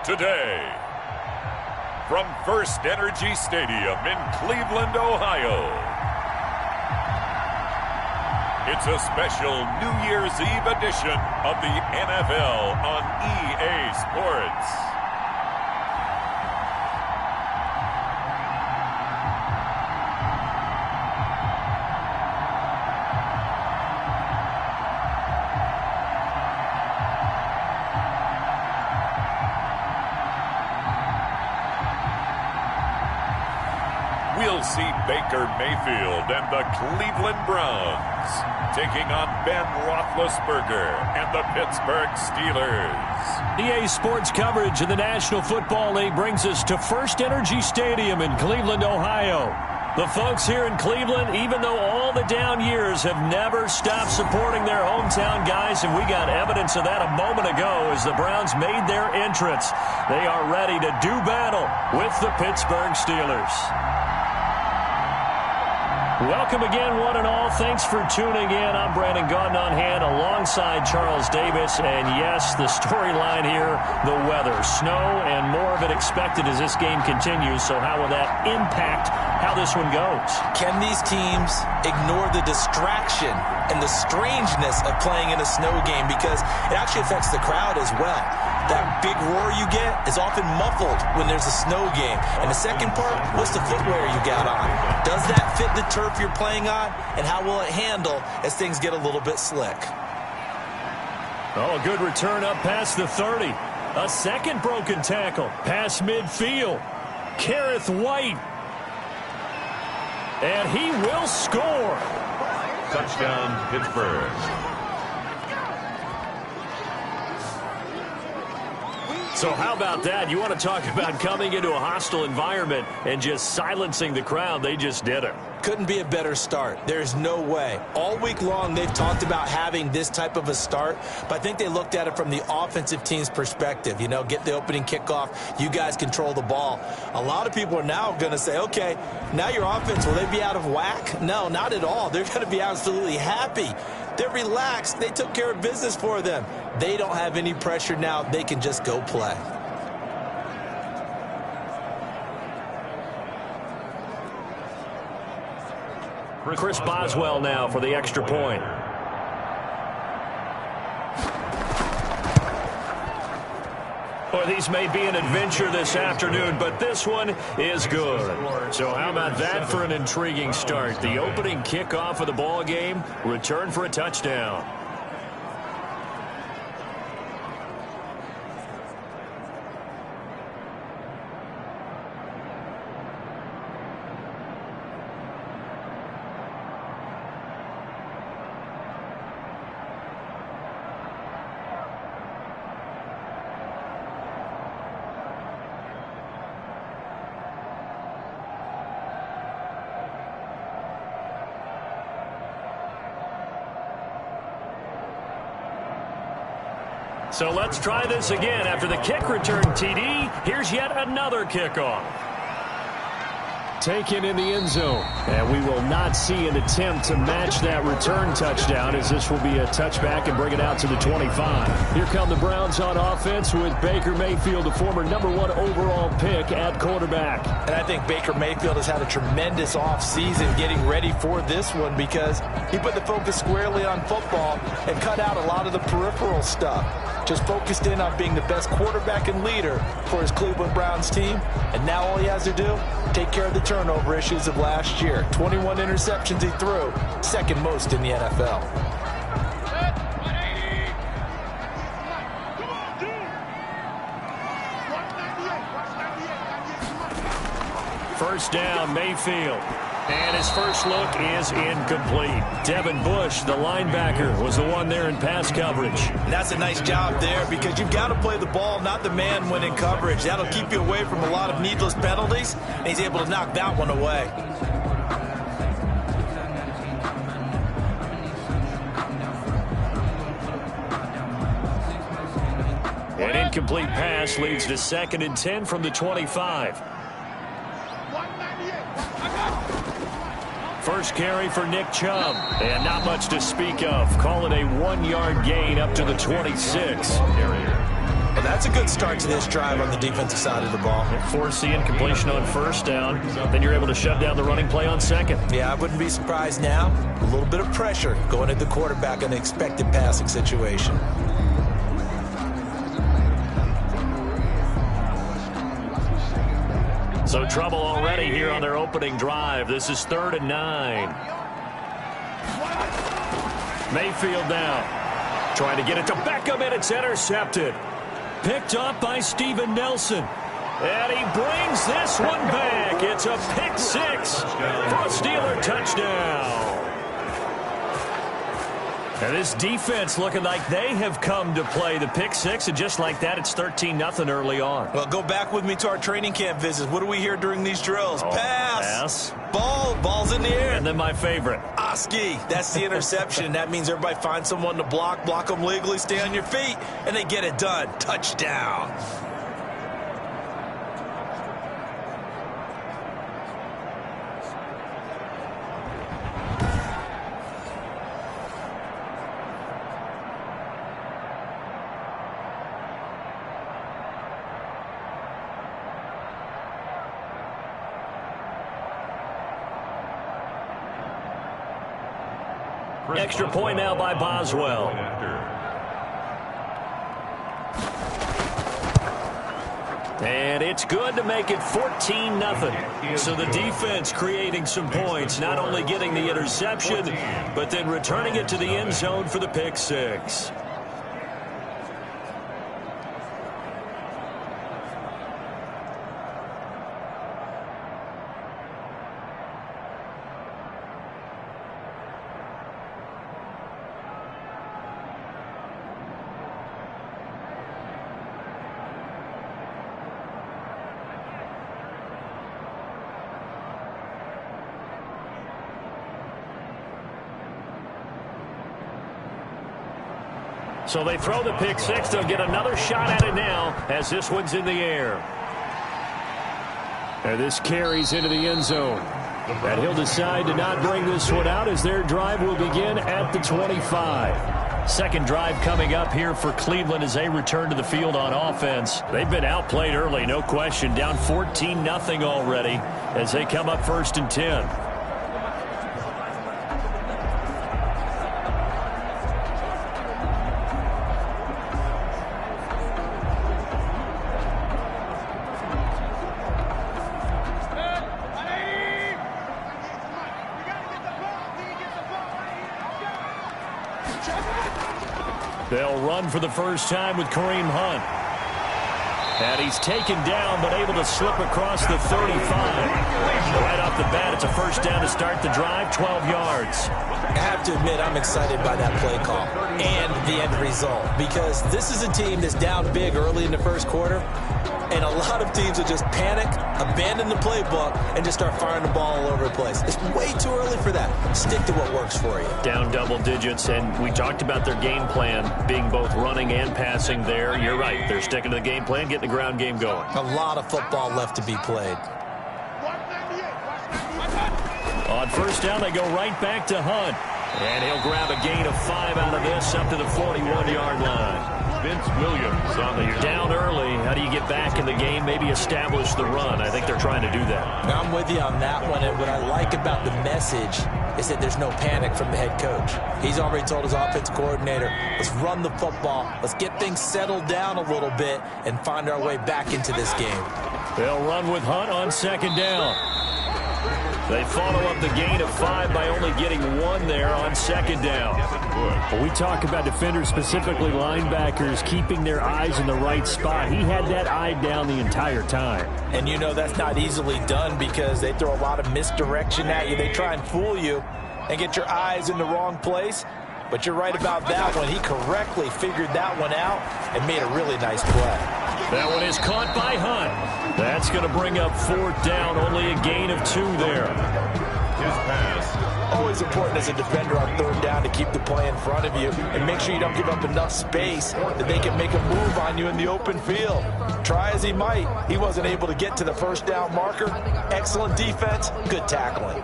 today. From First Energy Stadium in Cleveland, Ohio, it's a special New Year's Eve edition of the NFL on EA Sports. We'll see Baker Mayfield and the Cleveland Browns taking on Ben Roethlisberger and the Pittsburgh Steelers. EA Sports coverage of the National Football League brings us to First Energy Stadium in Cleveland, Ohio. The folks here in Cleveland, even though all the down years, have never stopped supporting their hometown guys, and we got evidence of that a moment ago as the Browns made their entrance. They are ready to do battle with the Pittsburgh Steelers. Welcome again, one and all. Thanks for tuning in. I'm Brandon Gaudin on hand alongside Charles Davis. And yes, the storyline here, the weather. Snow and more of it expected as this game continues. So how will that impact how this one goes? Can these teams ignore the distraction and the strangeness of playing in a snow game? Because it actually affects the crowd as well. That big roar you get is often muffled when there's a snow game. And the second part, what's the footwear you got on? Does that fit the turf you're playing on? And how will it handle as things get a little bit slick? Oh, a good return up past the 30. A second broken tackle past midfield. Kareth White. And he will score. Touchdown, Pittsburgh. So how about that? You want to talk about coming into a hostile environment and just silencing the crowd. They just did it. Couldn't be a better start. There's no way. All week long, they've talked about having this type of a start, but I think they looked at it from the offensive team's perspective. You know, get the opening kickoff. You guys control the ball. A lot of people are now going to say, okay, now your offense, will they be out of whack? No, not at all. They're going to be absolutely happy. They're relaxed. They took care of business for them. They don't have any pressure now. They can just go play. Chris Boswell now for the extra point. Boy, these may be an adventure this afternoon, but this one is good. So how about that for an intriguing start? The opening kickoff of the ball game, return for a touchdown. So let's try this again. After the kick return TD, here's yet another kickoff. Taken in the end zone. And we will not see an attempt to match that return touchdown, as this will be a touchback and bring it out to the 25. Here come the Browns on offense with Baker Mayfield, the former #1 overall pick at quarterback. And I think Baker Mayfield has had a tremendous offseason getting ready for this one because he put the focus squarely on football and cut out a lot of the peripheral stuff. Just focused in on being the best quarterback and leader for his Cleveland Browns team. And now all he has to do, take care of the turnover issues of last year. 21 interceptions he threw, second most in the NFL. First down, Mayfield. And his first look is incomplete. Devin Bush, the linebacker, was the one there in pass coverage. And that's a nice job there because you've got to play the ball, not the man when in coverage. That'll keep you away from a lot of needless penalties, and he's able to knock that one away. An incomplete pass leads to 2nd and 10 from the 25. First carry for Nick Chubb, and not much to speak of. Call it a 1-yard gain up to the 26. And That's a good start to this drive on the defensive side of the ball. Forcing incompletion on first down. Then you're able to shut down the running play on second. Yeah, I wouldn't be surprised now. A little bit of pressure going at the quarterback in an expected passing situation. So trouble already here on their opening drive. This is 3rd and 9. Mayfield now. Trying to get it to Beckham, and it's intercepted. Picked up by Steven Nelson. And he brings this one back. It's a pick 6 for a Steeler touchdown. And this defense looking like they have come to play the pick 6, and just like that, it's 13-0 early on. Well, go back with me to our training camp visits. What do we hear during these drills? Pass. Ball's in the air. And then my favorite. Oski. That's the interception. That means everybody finds someone to block them legally, stay on your feet, and they get it done. Touchdown. Extra point now by Boswell. And it's good to make it 14-0. So the defense creating some points, not only getting the interception, but then returning it to the end zone for the pick 6. So they throw the pick 6. They'll get another shot at it now as this one's in the air. And this carries into the end zone. And he'll decide to not bring this one out as their drive will begin at the 25. Second drive coming up here for Cleveland as they return to the field on offense. They've been outplayed early, no question. Down 14-0 already as they come up 1st and 10. They'll run for the first time with Kareem Hunt. And he's taken down, but able to slip across the 35. Right off the bat, it's a first down to start the drive, 12 yards. I have to admit, I'm excited by that play call and the end result, because this is a team that's down big early in the first quarter, and a lot of teams will just panic, abandon the playbook, and just start firing the ball all over the place. It's way too early for that. Stick to what works for you. Down double digits, and we talked about their game plan being both running and passing there. You're right. They're sticking to the game plan, getting the ground game going. A lot of football left to be played. On first down, they go right back to Hunt. And he'll grab a gain of 5 out of this up to the 41-yard line. Vince Williams on the down early. How do you get back in the game, maybe establish the run? I think they're trying to do that. I'm with you on that one, and what I like about the message is that there's no panic from the head coach. He's already told his offensive coordinator, let's run the football, let's get things settled down a little bit and find our way back into this game. They'll run with Hunt on second down. They follow up the gain of 5 by only getting 1 there on second down. When we talk about defenders, specifically linebackers, keeping their eyes in the right spot, he had that eye down the entire time. And you know that's not easily done because they throw a lot of misdirection at you. They try and fool you and get your eyes in the wrong place. But you're right about that one. He correctly figured that one out and made a really nice play. That one is caught by Hunt. That's going to bring up 4th down. Only a gain of 2 there. His pass. Always important as a defender on 3rd down to keep the play in front of you and make sure you don't give up enough space that they can make a move on you in the open field. Try as he might, he wasn't able to get to the first down marker. Excellent defense, good tackling.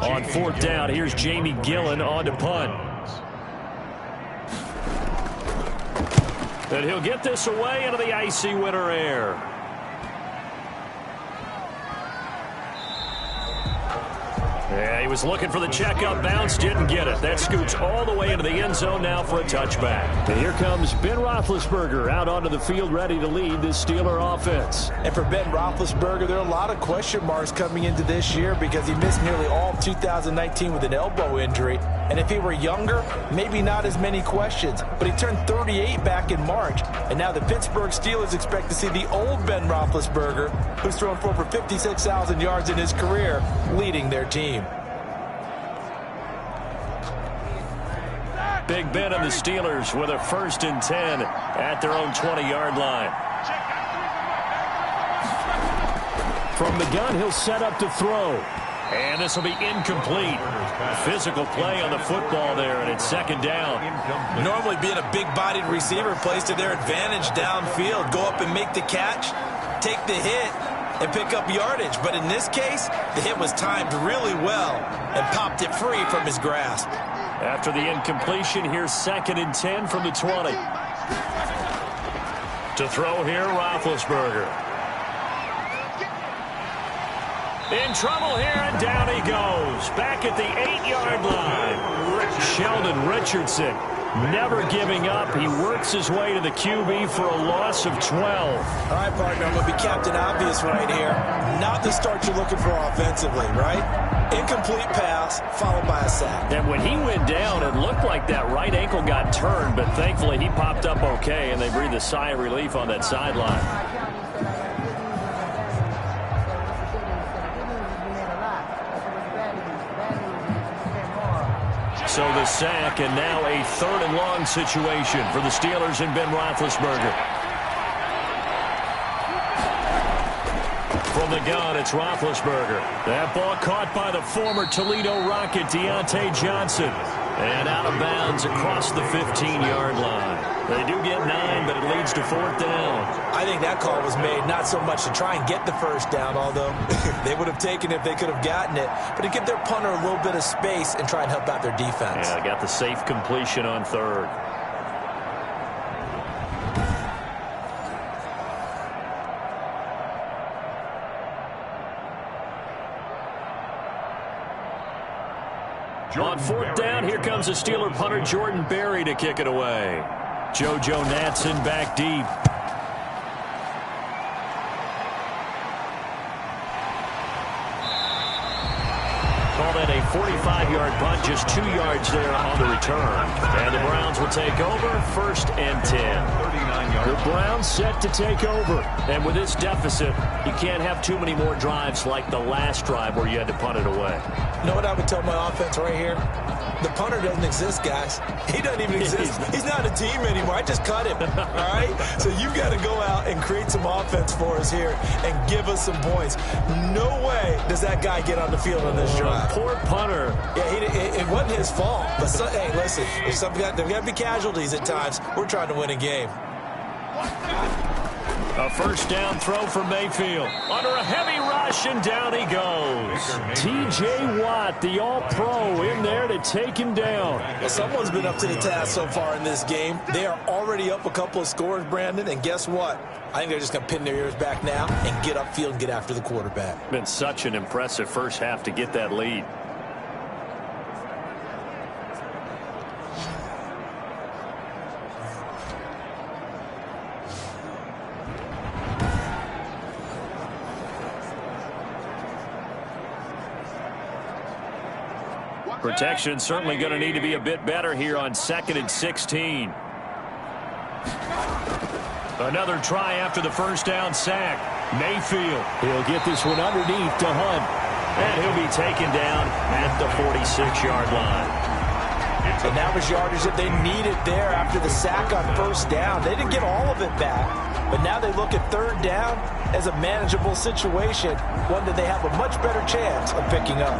On fourth down, here's Jamie Gillen on to punt. And he'll get this away into the icy winter air. Yeah, he was looking for the checkup bounce, didn't get it. That scoots all the way into the end zone now for a touchback. And here comes Ben Roethlisberger out onto the field ready to lead this Steeler offense. And for Ben Roethlisberger, there are a lot of question marks coming into this year because he missed nearly all of 2019 with an elbow injury. And if he were younger, maybe not as many questions. But he turned 38 back in March. And now the Pittsburgh Steelers expect to see the old Ben Roethlisberger, who's thrown for over 56,000 yards in his career, leading their team. Big Ben and the Steelers with a 1st and 10 at their own 20-yard line. From the gun, he'll set up to throw. And this will be incomplete. Physical play on the football there, and it's 2nd down. Normally being a big-bodied receiver plays to their advantage downfield. Go up and make the catch, take the hit, and pick up yardage. But in this case, the hit was timed really well and popped it free from his grasp. After the incompletion, here's 2nd and 10 from the 20. To throw here, Roethlisberger. In trouble here, and down he goes. Back at the 8-yard line. Sheldon Richardson never giving up. He works his way to the QB for a loss of 12. All right, partner, I'm going to be Captain Obvious right here. Not the start you're looking for offensively, right? Incomplete pass, followed by a sack. And when he went down, it looked like that right ankle got turned, but thankfully he popped up okay, and they breathed a sigh of relief on that sideline. So the sack, and now a 3rd and long situation for the Steelers and Ben Roethlisberger. From the gun, it's Roethlisberger. That ball caught by the former Toledo Rocket, Deontay Johnson. And out of bounds across the 15-yard line. They do get 9, but it leads to 4th down. I think that call was made not so much to try and get the 1st down, although they would have taken it if they could have gotten it, but to give their punter a little bit of space and try and help out their defense. Yeah, they got the safe completion on 3rd. On 4th down, here comes the Steeler punter Jordan Berry to kick it away. JoJo Natson back deep. Call that a 45-yard punt, just 2 yards there on the return. And the Browns will take over, 1st and 10. The Browns set to take over. And with this deficit, you can't have too many more drives like the last drive where you had to punt it away. You know what I would tell my offense right here? The punter doesn't exist, guys. He doesn't even exist. He's not a team anymore. I just cut him, all right? So you've got to go out and create some offense for us here and give us some points. No way does that guy get on the field on this drive. Poor punter. Yeah, it wasn't his fault. But, hey, listen, there's got to be casualties at times. We're trying to win a game. A 1st down throw for Mayfield. Under a heavy rush, and down he goes. T.J. Watt, the all-pro, in there to take him down. Well, someone's been up to the task so far in this game. They are already up a couple of scores, Brandon, and guess what? I think they're just going to pin their ears back now and get upfield and get after the quarterback. Been such an impressive first half to get that lead. Protection certainly going to need to be a bit better here on 2nd and 16. Another try after the 1st down sack. Mayfield. He'll get this one underneath to Hunt. And he'll be taken down at the 46-yard line. And that was yardage that they needed there after the sack on 1st down. They didn't get all of it back, but now they look at 3rd down as a manageable situation, one that they have a much better chance of picking up.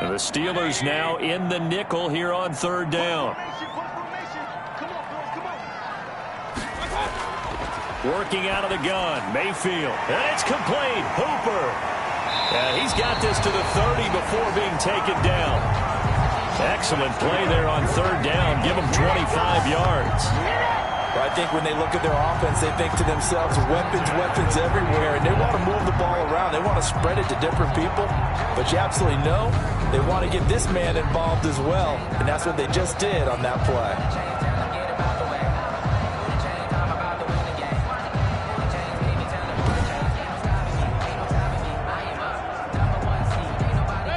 The Steelers now in the nickel here on 3rd down. Working out of the gun, Mayfield. And it's complete. Hooper. And he's got this to the 30 before being taken down. Excellent play there on third down. Give them 25 yards. Well, I think when they look at their offense, they think to themselves, weapons, weapons everywhere, and they want to move the ball around. They want to spread it to different people, but you absolutely know they want to get this man involved as well, and that's what they just did on that play.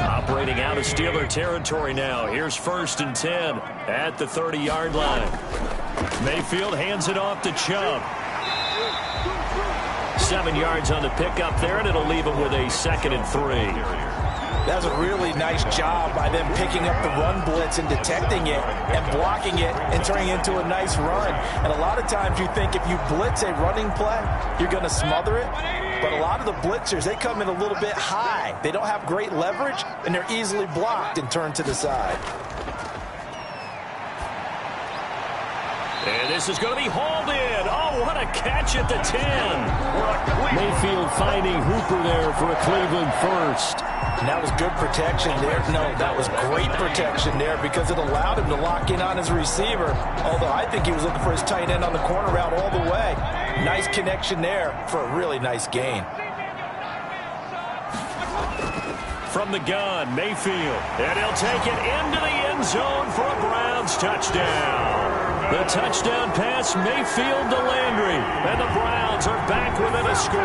Operating out of Steeler territory now. Here's 1st and 10 at the 30-yard line. Mayfield hands it off to Chubb. 7 yards on the pickup there, and it'll leave him with a 2nd and 3. That's a really nice job by them picking up the run blitz and detecting it and blocking it and turning it into a nice run. And a lot of times you think if you blitz a running play, you're going to smother it. But a lot of the blitzers, they come in a little bit high. They don't have great leverage, and they're easily blocked and turned to the side. And this is going to be hauled in. Oh, what a catch at the 10. Mayfield finding Hooper there for a Cleveland first. And that was good protection there. No, that was great protection there because it allowed him to lock in on his receiver. Although I think he was looking for his tight end on the corner route all the way. Nice connection there for a really nice gain. From the gun, Mayfield. And he'll take it into the end zone for a Browns touchdown. The touchdown pass, Mayfield to Landry. And the Browns are back within a score.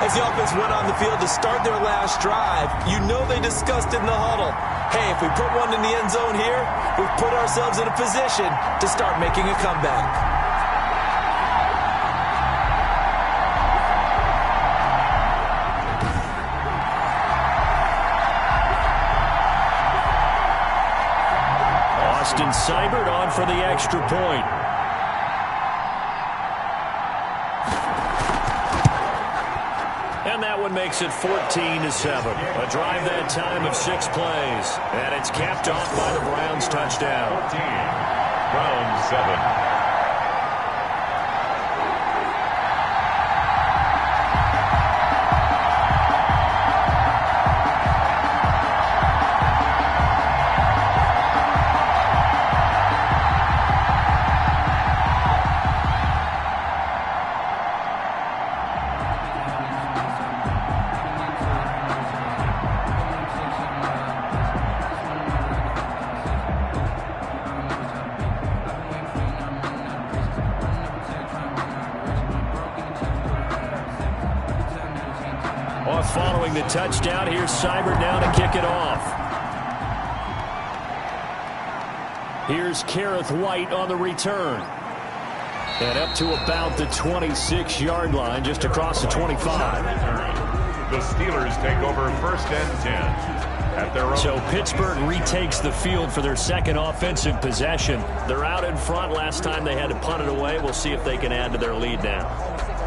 As the offense went on the field to start their last drive, you know they discussed in the huddle, hey, if we put one in the end zone here, we've put ourselves in a position to start making a comeback. Seibert on for the extra point. And that one makes it 14-7. A drive that time of 6 plays. And it's capped off by the Browns touchdown. 14. Browns 7. Following the touchdown, here's Seibert now to kick it off. Here's Kareth White on the return. And up to about the 26-yard line, just across the 25. The Steelers take over 1st and 10 at their own. So Pittsburgh retakes the field for their second offensive possession. They're out in front. Last time they had to punt it away. We'll see if they can add to their lead now.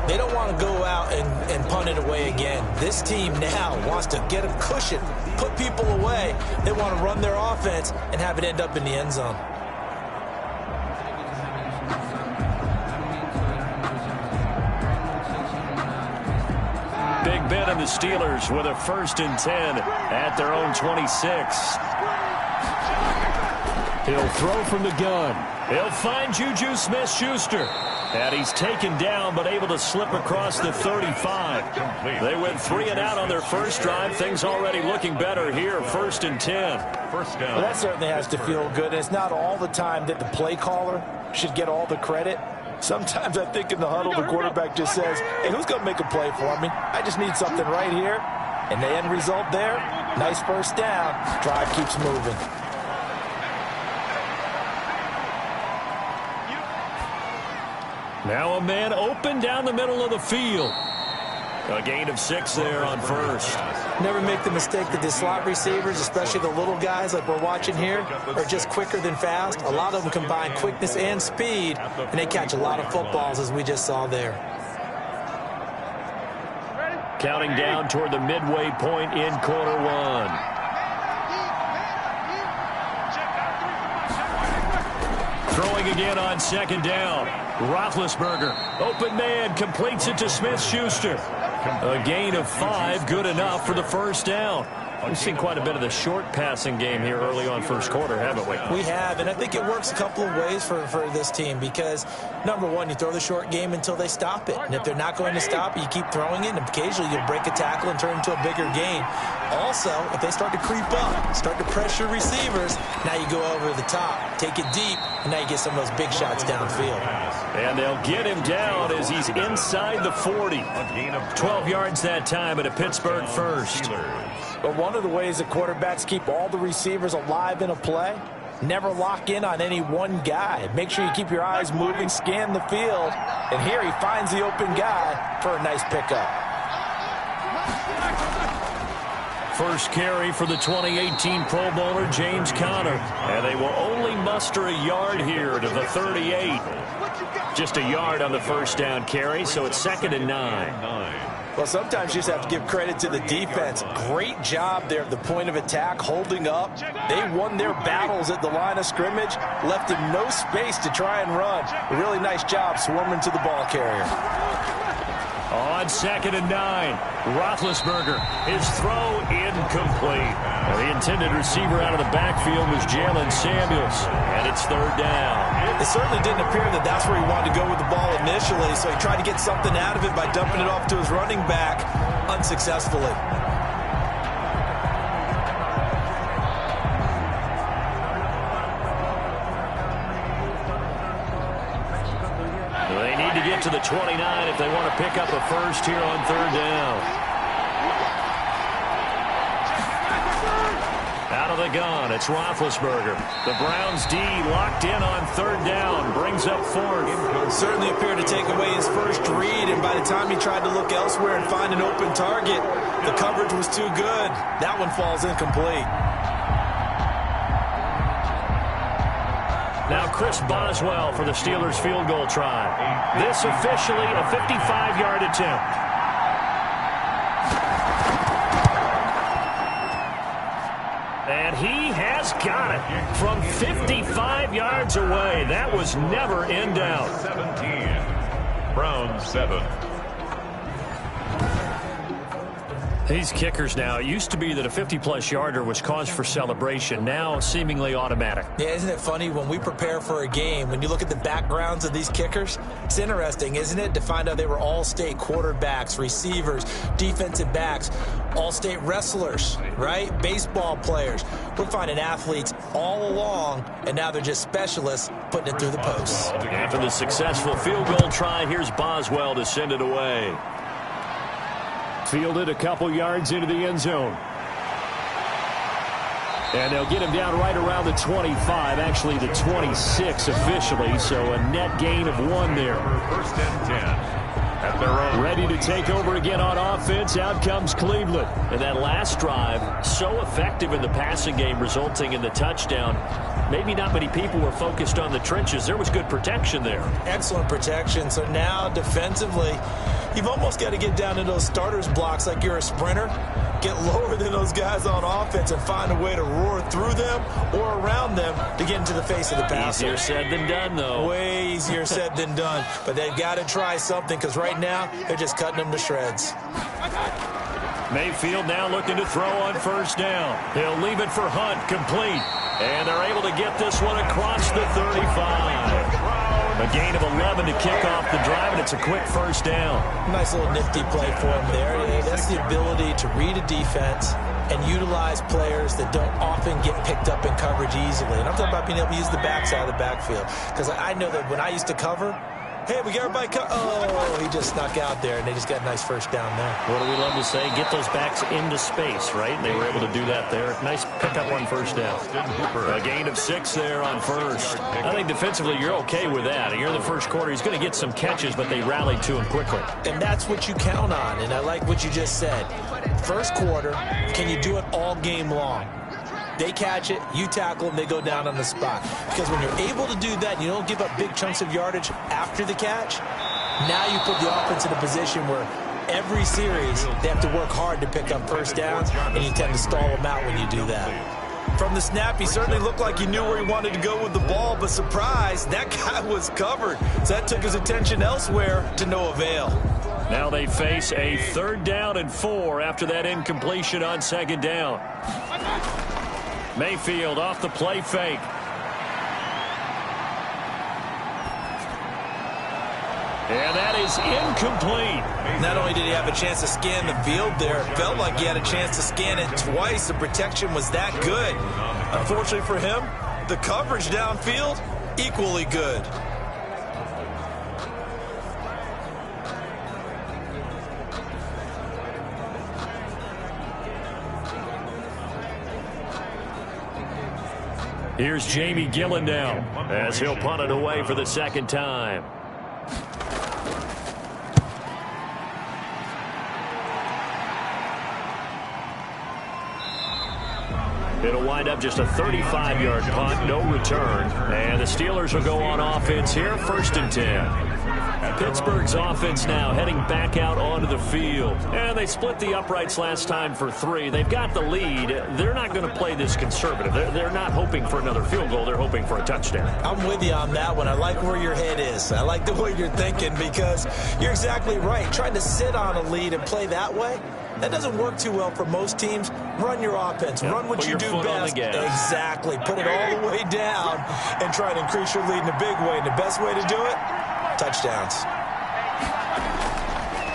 They don't want to go out and punt it away again. This team now wants to get a cushion, put people away. They want to run their offense and have it end up in the end zone. Big Ben and the Steelers with a 1st and 10 at their own 26. He'll throw from the gun. He'll find Juju Smith-Schuster. And he's taken down, but able to slip across the 35. They went 3 and out on their first drive. Things already looking better here. 1st and 10. First down. Well, that certainly has to feel good. And it's not all the time that the play caller should get all the credit. Sometimes I think in the huddle, the quarterback just says, hey, who's going to make a play for me? I just need something right here. And the end result there, nice first down. Drive keeps moving. Now a man open down the middle of the field. A gain of 6 there on first. Never make the mistake that the slot receivers, especially the little guys like we're watching here, are just quicker than fast. A lot of them combine quickness and speed, and they catch a lot of footballs, as we just saw there. Counting down toward the midway point in quarter 1. Throwing again on 2nd down. Roethlisberger, open man, completes it to Smith-Schuster. A gain of 5, good enough for the first down. We've seen quite a bit of the short passing game here early on first quarter, haven't we? We have, and I think it works a couple of ways for this team because, number one, you throw the short game until they stop it. And if they're not going to stop it, you keep throwing it, and occasionally you'll break a tackle and turn it into a bigger gain. Also, if they start to creep up, start to pressure receivers, now you go over the top, take it deep, and now you get some of those big shots downfield. And they'll get him down as he's inside the 40. 12 yards that time at a Pittsburgh first. But one of the ways that quarterbacks keep all the receivers alive in a play, never lock in on any one guy. Make sure you keep your eyes moving, scan the field, and here he finds the open guy for a nice pickup. First carry for the 2018 Pro Bowler, James Conner. And they will only muster a yard here to the 38. Just a yard on the first down carry, so it's 2nd and 9. Well, sometimes you just have to give credit to the defense. Great job there at the point of attack, holding up. They won their battles at the line of scrimmage, left him no space to try and run. A really nice job swarming to the ball carrier. On 2nd and 9, Roethlisberger, his throw incomplete. The intended receiver out of the backfield was Jalen Samuels, and it's 3rd down. It certainly didn't appear that that's where he wanted to go with the ball initially, so he tried to get something out of it by dumping it off to his running back unsuccessfully. They need to get to the 29 if they want to pick up a first here on 3rd down. Out of the gun, it's Roethlisberger. The Browns D locked in on 3rd down, brings up 4th. Certainly appeared to take away his first read, and by the time he tried to look elsewhere and find an open target, the coverage was too good. That one falls incomplete. Now Chris Boswell for the Steelers field goal try. This officially a 55-yard attempt. And he has got it from 55 yards away. That was never in doubt. 17. Browns 7. These kickers now, it used to be that a 50-plus yarder was cause for celebration. Now seemingly automatic. Yeah, isn't it funny when we prepare for a game, when you look at the backgrounds of these kickers, it's interesting, isn't it, to find out they were all-state quarterbacks, receivers, defensive backs, all-state wrestlers, right? Baseball players. We're finding athletes all along, and now they're just specialists putting it through the posts. After the successful field goal try, here's Boswell to send it away. Fielded a couple yards into the end zone. And they'll get him down right around the 25, actually the 26 officially, so a net gain of 1 there. 1st and 10 at their own. Ready to take over again on offense. Out comes Cleveland. And that last drive, so effective in the passing game, resulting in the touchdown. Maybe not many people were focused on the trenches. There was good protection there. Excellent protection. So now defensively, you've almost got to get down to those starters blocks like you're a sprinter. Get lower than those guys on offense and find a way to roar through them or around them to get into the face of the passer. Easier said than done, though. Way easier said than done. But they've got to try something because right now they're just cutting them to shreds. Mayfield now looking to throw on 1st down. He'll leave it for Hunt, complete. And they're able to get this one across the 35. A gain of 11 to kick off the drive, and it's a quick 1st down. Nice little nifty play for him there. That's the ability to read a defense and utilize players that don't often get picked up in coverage easily. And I'm talking about being able to use the backside of the backfield. Because I know that when I used to cover, hey, we got everybody oh, he just snuck out there, and they just got a nice 1st down there. What do we love to say? Get those backs into space, right? And they were able to do that there. Nice pickup on 1st down. A gain of 6 there on 1st. I think defensively you're okay with that. You're in the 1st quarter. He's going to get some catches, but they rallied to him quickly. And that's what you count on, and I like what you just said. 1st quarter, can you do it all game long? They catch it, you tackle them, they go down on the spot. Because when you're able to do that, you don't give up big chunks of yardage after the catch, now you put the offense in a position where every series they have to work hard to pick up 1st downs, and you tend to stall them out when you do that. From the snap, he certainly looked like he knew where he wanted to go with the ball, but surprise, that guy was covered. So that took his attention elsewhere to no avail. Now they face a 3rd down and 4 after that incompletion on 2nd down. Mayfield off the play fake. And that is incomplete. Not only did he have a chance to scan the field there, it felt like he had a chance to scan it twice. The protection was that good. Unfortunately for him, the coverage downfield, equally good. Here's Jamie Gillen now as he'll punt it away for the 2nd time. It'll wind up just a 35-yard punt, no return. And the Steelers will go on offense here, 1st and 10. Pittsburgh's offense now heading back out onto the field. And they split the uprights last time for 3. They've got the lead. They're not going to play this conservative. They're not hoping for another field goal. They're hoping for a touchdown. I'm with you on that one. I like where your head is. I like the way you're thinking because you're exactly right. Trying to sit on a lead and play that way, that doesn't work too well for most teams. Run your offense. Run what you do best. Exactly. Put it all the way down and try to increase your lead in a big way. And the best way to do it, touchdowns.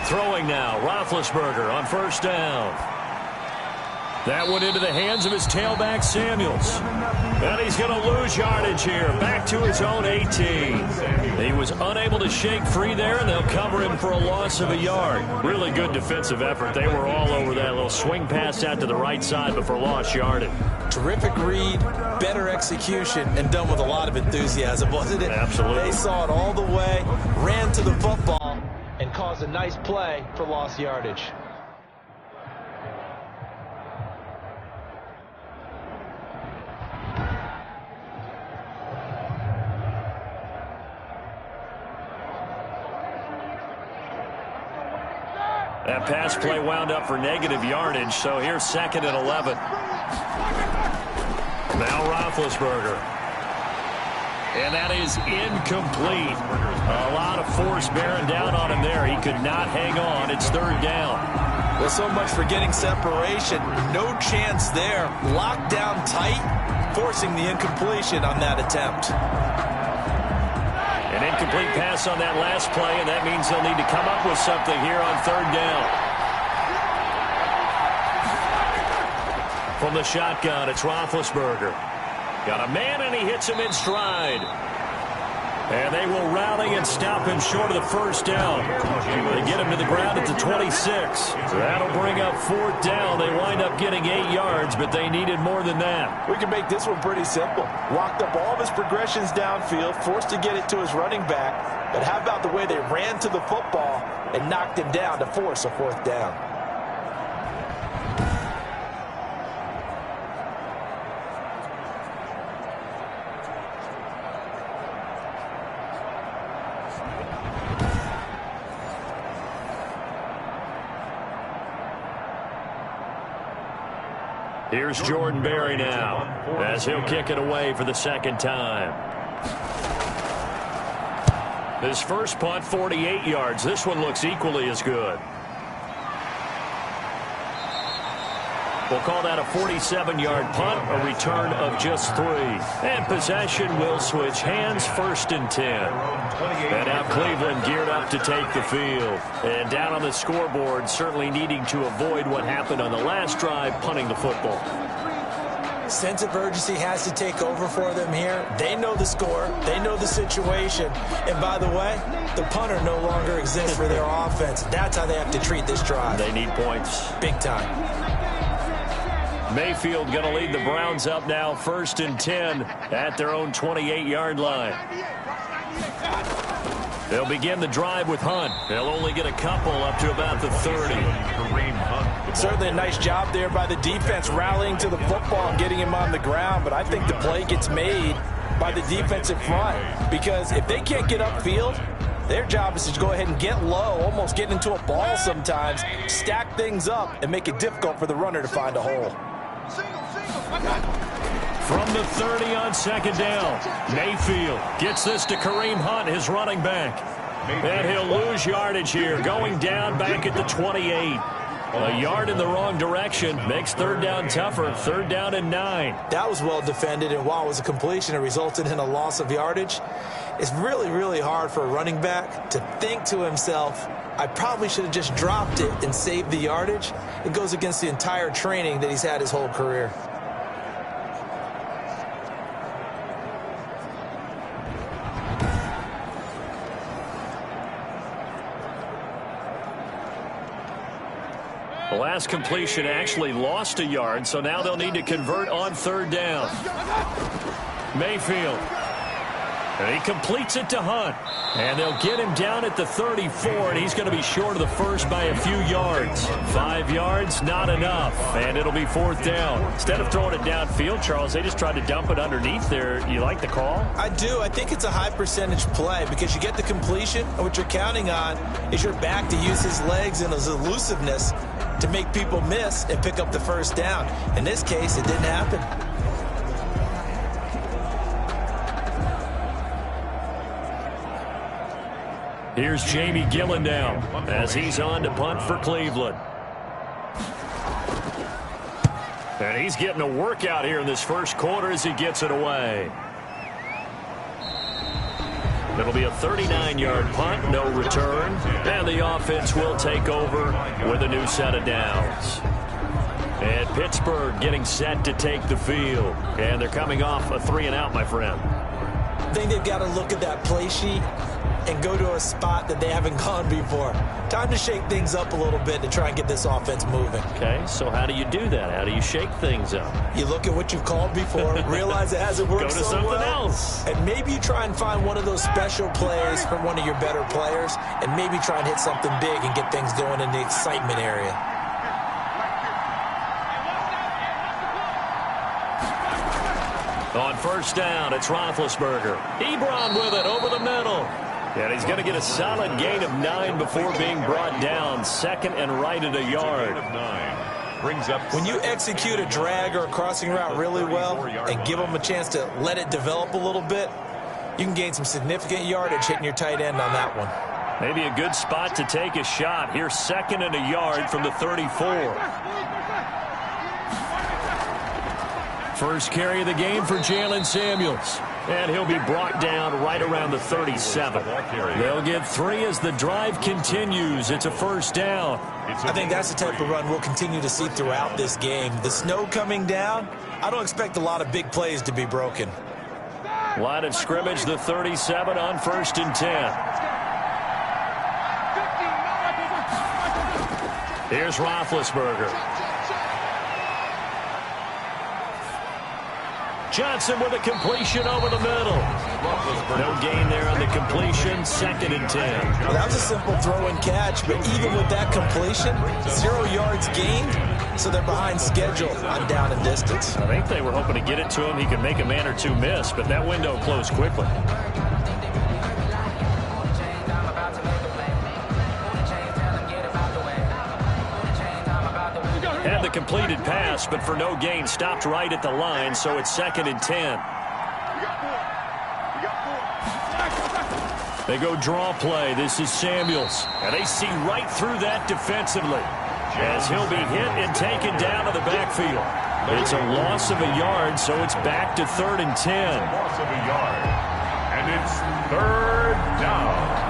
Throwing now, Roethlisberger on 1st down. That went into the hands of his tailback, Samuels. And he's going to lose yardage here. Back to his own 18. He was unable to shake free there, and they'll cover him for a loss of a yard. Really good defensive effort. They were all over that little swing pass out to the right side, but for lost yardage. Terrific read, better execution, and done with a lot of enthusiasm, wasn't it? Absolutely. They saw it all the way, ran to the football, and caused a nice play for lost yardage. That pass play wound up for negative yardage, so here's 2nd and 11. Now Roethlisberger. And that is incomplete. A lot of force bearing down on him there. He could not hang on. It's 3rd down. Well, so much for getting separation. No chance there. Locked down tight, forcing the incompletion on that attempt. An incomplete pass on that last play, and that means they'll need to come up with something here on 3rd down. From the shotgun, it's Roethlisberger. Got a man, and he hits him in stride. And they will rally and stop him short of the 1st down. They get him to the ground at the 26. That'll bring up 4th down. They wind up getting 8 yards, but they needed more than that. We can make this one pretty simple. Locked up all of his progressions downfield, forced to get it to his running back. But how about the way they ran to the football and knocked him down to force a 4th down? Here's Jordan Berry now as he'll kick it away for the 2nd time. His first punt, 48 yards. This one looks equally as good. We'll call that a 47-yard punt, a return of just 3. And possession will switch hands, 1st and 10. And now Cleveland geared up to take the field. And down on the scoreboard, certainly needing to avoid what happened on the last drive, punting the football. Sense of urgency has to take over for them here. They know the score. They know the situation. And by the way, the punter no longer exists for their offense. That's how they have to treat this drive. They need points. Big time. Mayfield going to lead the Browns up now, 1st and 10 at their own 28-yard line. They'll begin the drive with Hunt. They'll only get a couple up to about the 30. Certainly a nice job there by the defense rallying to the football and getting him on the ground, but I think the play gets made by the defensive front because if they can't get upfield, their job is to go ahead and get low, almost get into a ball sometimes, stack things up, and make it difficult for the runner to find a hole. From the 30 on second down, Mayfield gets this to Kareem Hunt, his running back. And he'll lose yardage here, going down back at the 28. A yard in the wrong direction makes third down tougher. Third down and 9. That was well defended, and while it was a completion, it resulted in a loss of yardage. It's really, really hard for a running back to think to himself, I probably should have just dropped it and saved the yardage. It goes against the entire training that he's had his whole career. The last completion actually lost a yard, so now they'll need to convert on third down. Mayfield. And he completes it to Hunt. And they'll get him down at the 34, and he's going to be short of the first by a few yards. 5 yards, not enough. And it'll be fourth down. Instead of throwing it downfield, Charles, they just tried to dump it underneath there. You like the call? I do. I think it's a high percentage play because you get the completion, and what you're counting on is your back to use his legs and his elusiveness to make people miss and pick up the first down. In this case, it didn't happen. Here's Jamie Gillen now as he's on to punt for Cleveland. And he's getting a workout here in this first quarter as he gets it away. It'll be a 39-yard punt, no return, and the offense will take over with a new set of downs. And Pittsburgh getting set to take the field. And they're coming off a 3-and-out, my friend. I think they've got to look at that play sheet and go to a spot that they haven't gone before. Time to shake things up a little bit to try and get this offense moving. Okay, so how do you do that? How do you shake things up? You look at what you've called before, realize it hasn't worked so well. Go to something else. And maybe you try and find one of those special plays from one of your better players, and maybe try and hit something big and get things going in the excitement area. On first down, it's Roethlisberger. Ebron with it over the middle. And he's going to get a solid gain of 9 before being brought down. Second and right at a yard. When you execute a drag or a crossing route really well and give them a chance to let it develop a little bit, you can gain some significant yardage hitting your tight end on that one. Maybe a good spot to take a shot. Here's second and a yard from the 34. First carry of the game for Jalen Samuels. And he'll be brought down right around the 37. They'll get 3 as the drive continues. It's a first down. I think that's the type of run we'll continue to see throughout this game. The snow coming down, I don't expect a lot of big plays to be broken. Line of scrimmage, the 37 on first and 10. Here's Roethlisberger. Johnson with a completion over the middle. No gain there on the completion. Second and 10. Well, that was a simple throw and catch, but even with that completion, 0 yards gained, so they're behind schedule on down and distance. I think they were hoping to get it to him. He could make a man or two miss, but that window closed quickly. Had the completed pass, but for no gain, stopped right at the line, so it's second and 10. They go draw play. This is Samuels, and they see right through that defensively as he'll be hit and taken down to the backfield. It's a loss of a yard, so it's back to third and 10. Loss of a yard, and it's third down.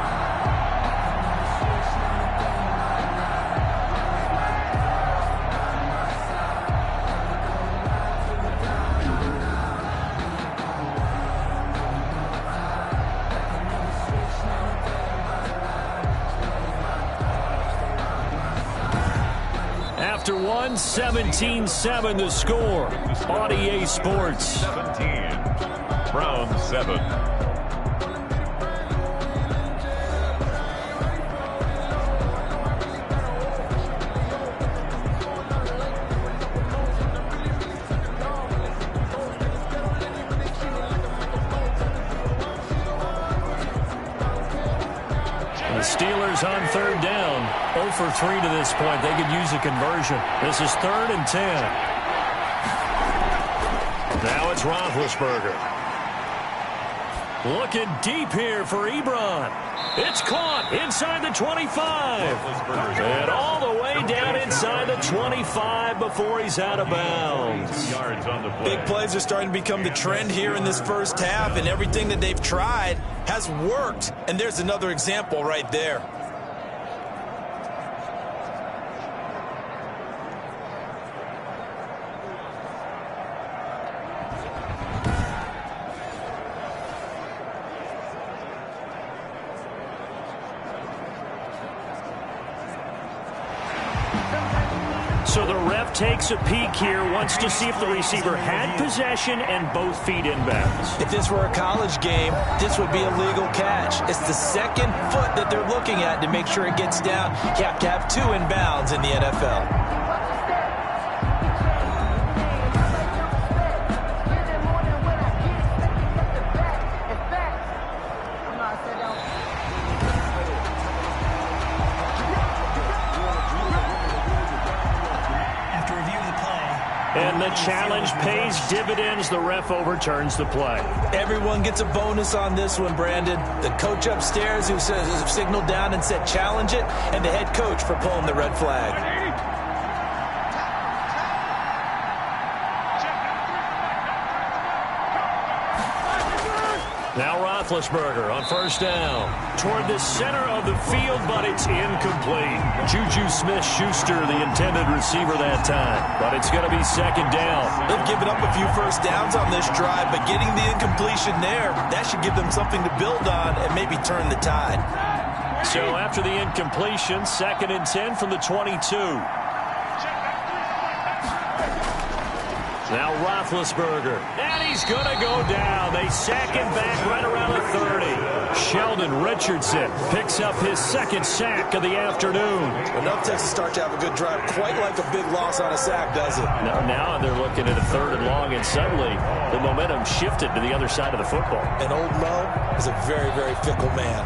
After one, 17-7 the score on EA Sports. 17, Browns 7. The Steelers on third down. 0 for 3 to this point. They could use a conversion. This is third and 10. Now it's Roethlisberger. Looking deep here for Ebron. It's caught inside the 25. And all the way down inside the 25 before he's out of bounds. Big plays are starting to become the trend here in this first half, and everything that they've tried has worked. And there's another example right there. So the ref takes a peek here, wants to see if the receiver had possession and both feet inbounds. If this were a college game, this would be a legal catch. It's the second foot that they're looking at to make sure it gets down. You have to have 2 inbounds in the NFL. And the challenge pays dividends. The ref overturns the play. Everyone gets a bonus on this one, Brandon. The coach upstairs who says signaled down and said challenge it, and the head coach for pulling the red flag. Now Roethlisberger on first down. Toward the center of the field, but it's incomplete. Juju Smith-Schuster, the intended receiver that time. But it's going to be second down. They've given up a few first downs on this drive, but getting the incompletion there, that should give them something to build on and maybe turn the tide. So after the incompletion, 2nd and 10 from the 22. Now Roethlisberger, and he's going to go down. They sack him back right around the 30. Sheldon Richardson picks up his 2nd sack of the afternoon. Enough takes a start to have a good drive, quite like a big loss on a sack, does it? Now they're looking at a 3rd and long, and suddenly the momentum shifted to the other side of the football. And old Mo is a very, very fickle man.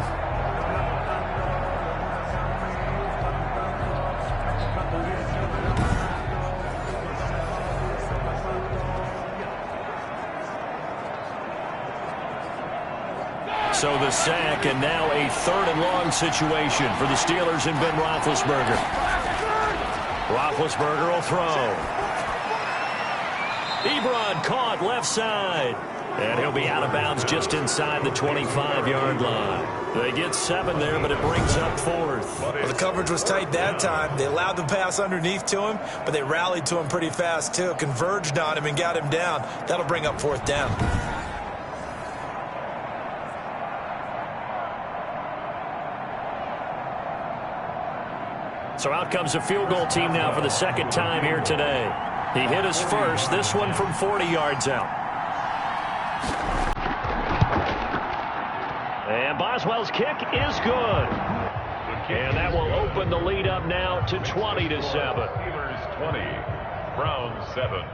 So the sack, and now a 3rd and long situation for the Steelers and Ben Roethlisberger. Roethlisberger will throw. Ebron caught left side. And he'll be out of bounds just inside the 25-yard line. They get 7 there, but it brings up 4th. Well, the coverage was tight that time. They allowed the pass underneath to him, but they rallied to him pretty fast, too. Converged on him and got him down. That'll bring up 4th down. So out comes a field goal team now for the 2nd time here today. He hit his first, this one from 40 yards out. And Boswell's kick is good. And that will open the lead up now to 20-7. Steelers 20, Browns 7.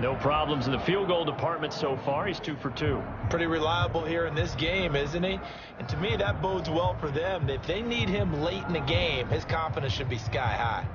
No problems in the field goal department so far. He's 2 for 2. Pretty reliable here in this game, isn't he? And to me, that bodes well for them. If they need him late in the game, his confidence should be sky high.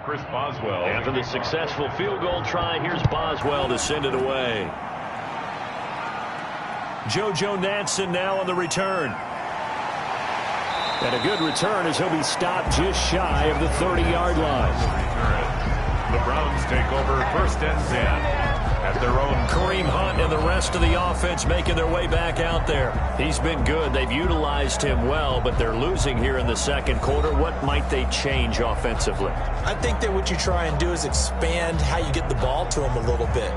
Chris Boswell. After the successful field goal try, here's Boswell to send it away. JoJo Natson now on the return. And a good return as he'll be stopped just shy of the 30-yard line. The Browns take over 1st and 10. At their own. Kareem Hunt and the rest of the offense making their way back out there. He's been good. They've utilized him well, but they're losing here in the 2nd quarter. What might they change offensively? I think that what you try and do is expand how you get the ball to him a little bit.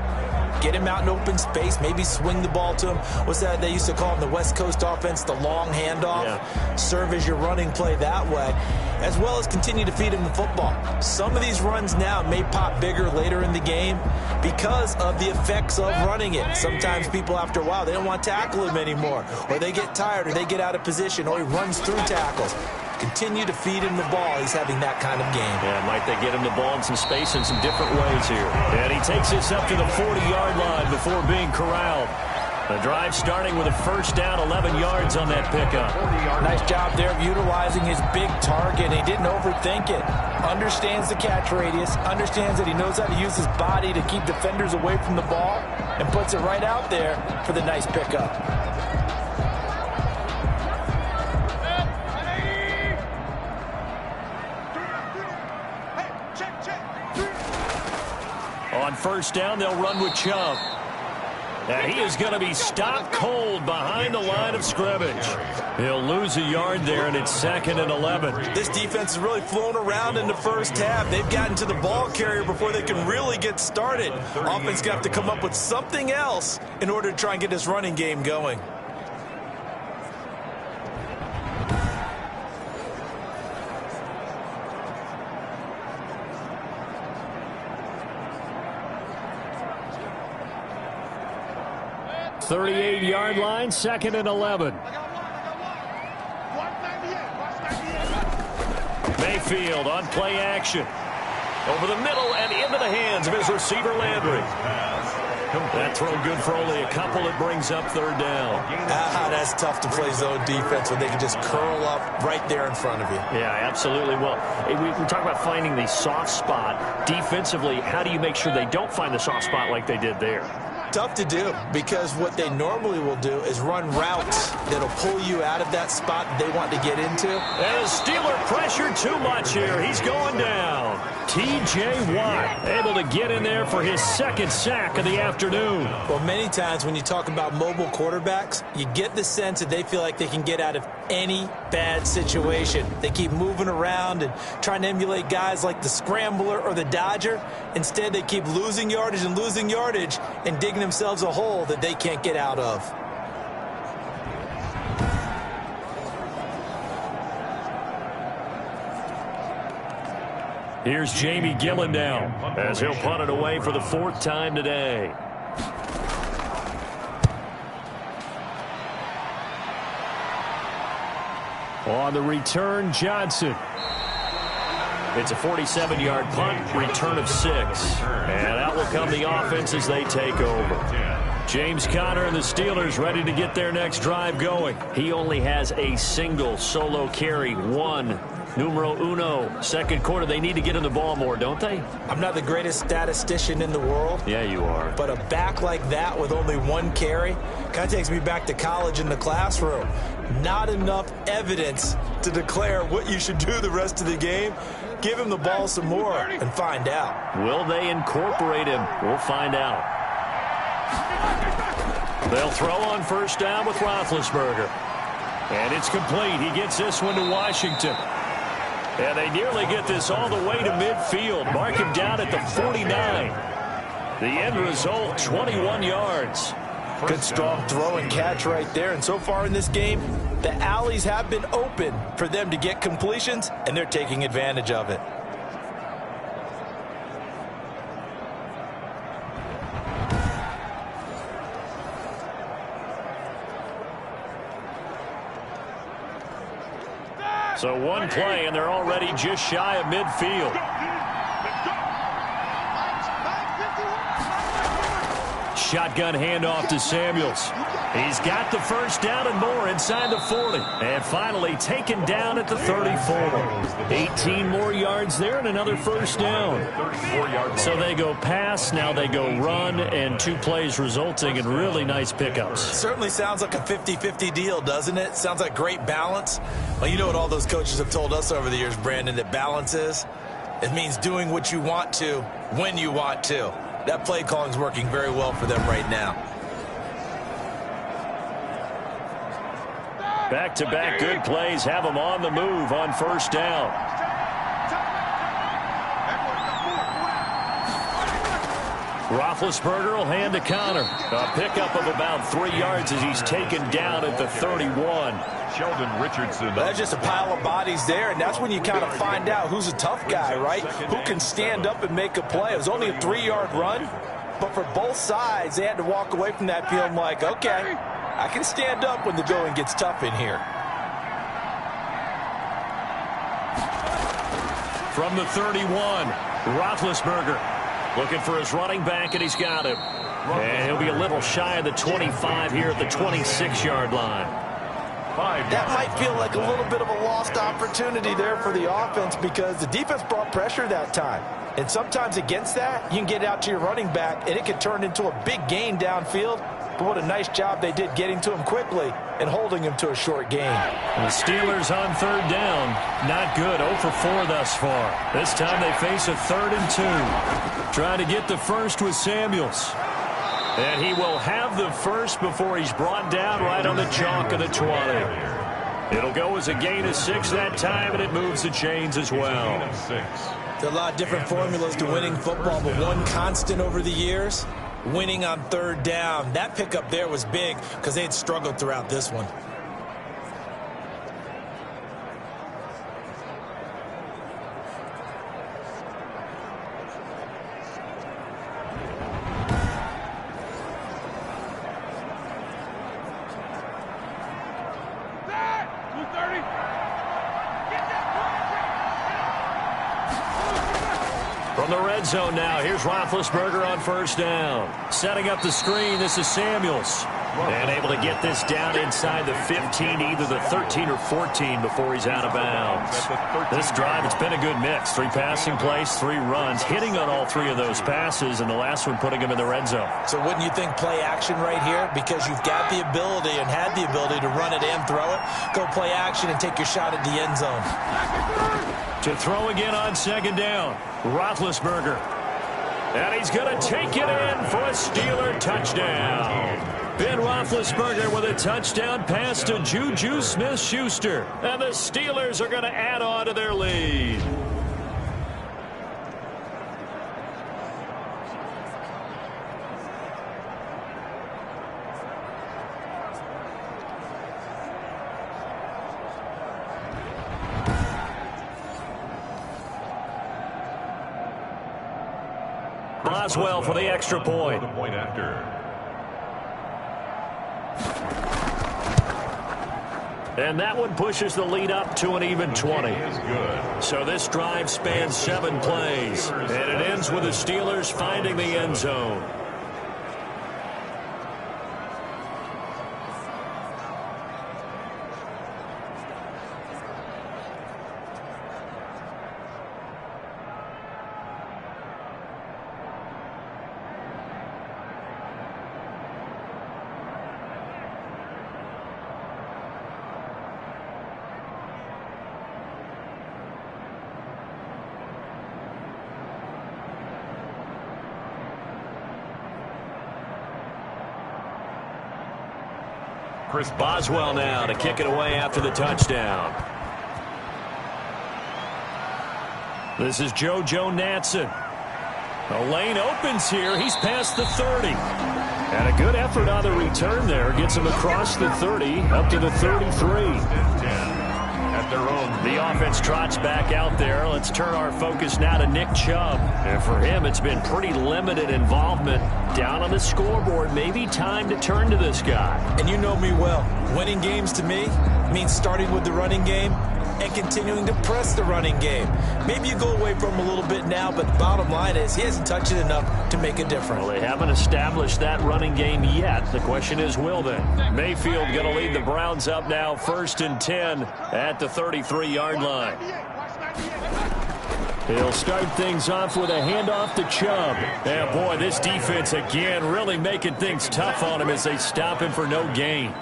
Get him out in open space. Maybe swing the ball to him. What's that they used to call in the West Coast offense? The long handoff. Yeah. Serve as your running play that way, as well as continue to feed him the football. Some of these runs now may pop bigger later in the game because of the effects of running it. Sometimes people, after a while, they don't want to tackle him anymore, or they get tired, or they get out of position, or he runs through tackles. Continue to feed him the ball. He's having that kind of game. Yeah, might they get him the ball in some space in some different ways here. And he takes this up to the 40-yard line before being corralled. The drive starting with a first down, 11 yards on that pickup. Nice job there of utilizing his big target. He didn't overthink it. Understands the catch radius. Understands that he knows how to use his body to keep defenders away from the ball, and puts it right out there for the nice pickup. On first down, they'll run with Chubb. And he is going to be stopped cold behind the line of scrimmage. He'll lose a yard there, and it's 2nd and 11. This defense is really flown around in the first half. They've gotten to the ball carrier before they can really get started. Offense going to have to come up with something else in order to try and get this running game going. .38-yard line, 2nd and 11. Mayfield on play action. Over the middle and into the hands of his receiver, Landry. That throw good for only a couple. It brings up 3rd down. That's tough to play zone defense when they can just curl up right there in front of you. Yeah, absolutely. Well, we talk about finding the soft spot. Defensively, how do you make sure they don't find the soft spot like they did there? Tough to do, because what they normally will do is run routes that'll pull you out of that spot that they want to get into. And a Steeler pressure too much here. He's going down. T.J. Watt able to get in there for his 2nd sack of the afternoon. Well, many times when you talk about mobile quarterbacks, you get the sense that they feel like they can get out of any bad situation. They keep moving around and trying to emulate guys like the Scrambler or the Dodger. Instead, they keep losing yardage and digging themselves a hole that they can't get out of. Here's Jamie Gillen now as he'll punt it away for the 4th time today. On the return, Johnson. It's a 47-yard punt, return of 6. And out will come the offense as they take over. James Conner and the Steelers ready to get their next drive going. He only has a single solo carry, 1. Numero uno, 2nd quarter. They need to get him the ball more, don't they? I'm not the greatest statistician in the world. Yeah, you are. But a back like that with only 1 carry kind of takes me back to college in the classroom. Not enough evidence to declare what you should do the rest of the game. Give him the ball some more and find out. Will they incorporate him? We'll find out. They'll throw on first down with Roethlisberger. And it's complete. He gets this one to Washington. And they nearly get this all the way to midfield. Mark him down at the 49. The end result, 21 yards. Good strong throw and catch right there. And so far in this game, the alleys have been open for them to get completions, and they're taking advantage of it. So 1 play, and they're already just shy of midfield. Shotgun handoff to Samuels. He's got the first down and more inside the 40. And finally taken down at the 34. 18 more yards there and another first down. So they go pass, now they go run, and 2 plays resulting in really nice pickups. Certainly sounds like a 50-50 deal, doesn't it? Sounds like great balance. Well, you know what all those coaches have told us over the years, Brandon, that balance is? It means doing what you want to when you want to. That play calling is working very well for them right now. Back-to-back good plays have them on the move on first down. Roethlisberger will hand to Connor. A pickup of about 3 yards as he's taken down at the 31. Sheldon Richardson. That's just a pile of bodies there, and that's when you kind of find out who's a tough guy, right? Who can stand up and make a play. It was only a 3-yard run, but for both sides, they had to walk away from that feeling like, okay, I can stand up when the going gets tough in here. From the 31, Roethlisberger looking for his running back, and he's got him. And he'll be a little shy of the 25 here at the 26-yard line. That might feel like a little bit of a lost opportunity there for the offense because the defense brought pressure that time. And sometimes against that, you can get out to your running back, and it can turn into a big gain downfield. But what a nice job they did getting to him quickly and holding him to a short gain. The Steelers on 3rd down. Not good. 0 for 4 thus far. This time they face a 3rd and 2. Trying to get the first with Samuels. And he will have the first before he's brought down right on the chalk of the 20. It'll go as a gain of 6 that time, and it moves the chains as well. There's a lot of different formulas to winning football, but one constant over the years, winning on 3rd down. That pickup there was big because they had struggled throughout this one. From the red zone now, here's Roethlisberger on 1st down. Setting up the screen, this is Samuels. And able to get this down inside the 15, either the 13 or 14 before he's out of bounds. This drive, it's been a good mix. 3 passing plays, 3 runs, hitting on all 3 of those passes, and the last one putting him in the red zone. So wouldn't you think play action right here? Because you've got the ability and had the ability to run it and throw it. Go play action and take your shot at the end zone. To throw again on 2nd down, Roethlisberger. And he's going to take it in for a Steeler touchdown. Ben Roethlisberger with a touchdown pass to Juju Smith-Schuster. And the Steelers are going to add on to their lead. Boswell for the extra point. The point after. And that one pushes the lead up to an even 20. So this drive spans 7 plays. And it ends with the Steelers finding the end zone. Chris Boswell now to kick it away after the touchdown. This is JoJo Natson. The lane opens here. He's past the 30. And a good effort on the return there. Gets him across the 30 up to the 33. At their own. The offense trots back out there. Let's turn our focus now to Nick Chubb. And for him, it's been pretty limited involvement. Down on the scoreboard, maybe time to turn to this guy. And you know me well. Winning games to me means starting with the running game and continuing to press the running game. Maybe you go away from him a little bit now, but the bottom line is he hasn't touched it enough to make a difference. Well, they haven't established that running game yet. The question is, will they? Mayfield going to lead the Browns up now 1st and 10 at the 33-yard line. He'll start things off with a handoff to Chubb. And boy, this defense again really making things tough on him as they stop him for no gain.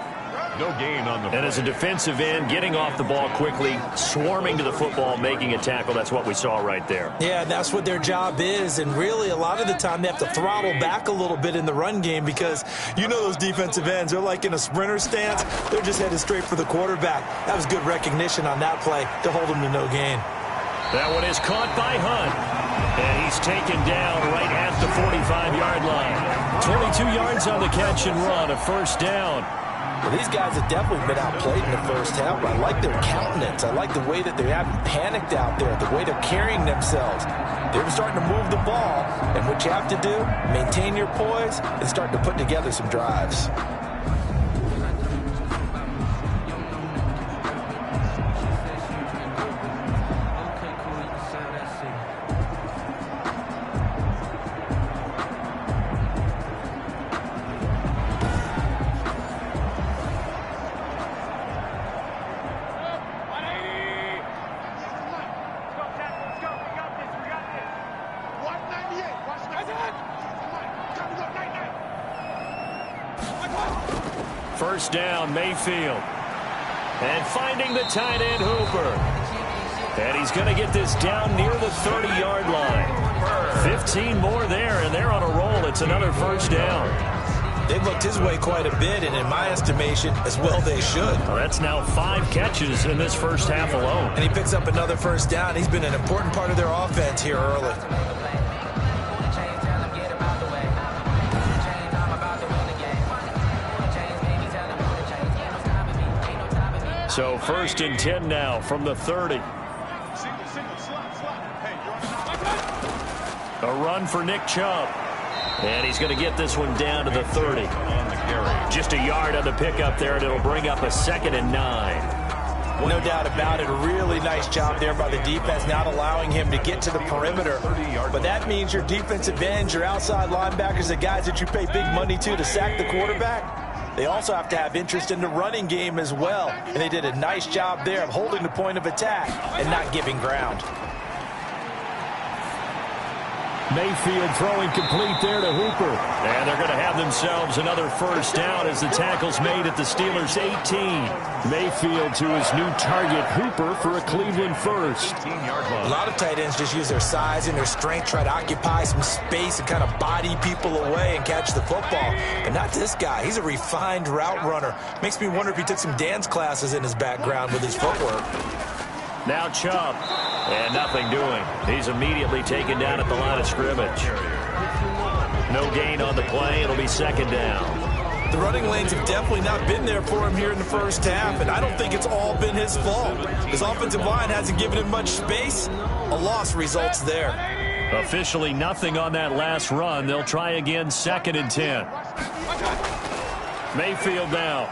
No gain on the play. And as a defensive end, getting off the ball quickly, swarming to the football, making a tackle. That's what we saw right there. Yeah, that's what their job is. And really, a lot of the time, they have to throttle back a little bit in the run game because you know those defensive ends, they're like in a sprinter stance. They're just headed straight for the quarterback. That was good recognition on that play to hold him to no gain. That one is caught by Hunt. And he's taken down right at the 45-yard line. 22 yards on the catch and run, a first down. Well, these guys have definitely been outplayed in the first half. I like their countenance. I like the way that they haven't panicked out there, the way they're carrying themselves. They're starting to move the ball, and what you have to do, maintain your poise and start to put together some drives. First down, Mayfield. And finding the tight end, Hooper. And he's going to get this down near the 30-yard line. 15 more there, and they're on a roll. It's another first down. They've looked his way quite a bit, and in my estimation, as well they should. Well, that's now 5 catches in this first half alone. And he picks up another first down. He's been an important part of their offense here early. So first and 10 now from the 30. A run for Nick Chubb. And he's going to get this one down to the 30. Just a yard on the pickup there, and it'll bring up a 2nd and 9. No doubt about it. A really nice job there by the defense, not allowing him to get to the perimeter. But that means your defensive ends, your outside linebackers, the guys that you pay big money to sack the quarterback, they also have to have interest in the running game as well. And they did a nice job there of holding the point of attack and not giving ground. Mayfield throwing complete there to Hooper. And they're going to have themselves another first down as the tackle's made at the Steelers' 18. Mayfield to his new target, Hooper, for a Cleveland first. A lot of tight ends just use their size and their strength, try to occupy some space and kind of body people away and catch the football. But not this guy. He's a refined route runner. Makes me wonder if he took some dance classes in his background with his footwork. Now Chubb, and nothing doing. He's immediately taken down at the line of scrimmage. No gain on the play. It'll be 2nd down. The running lanes have definitely not been there for him here in the first half, and I don't think it's all been his fault. His offensive line hasn't given him much space. A loss results there. Officially nothing on that last run. They'll try again, 2nd and 10. Mayfield now.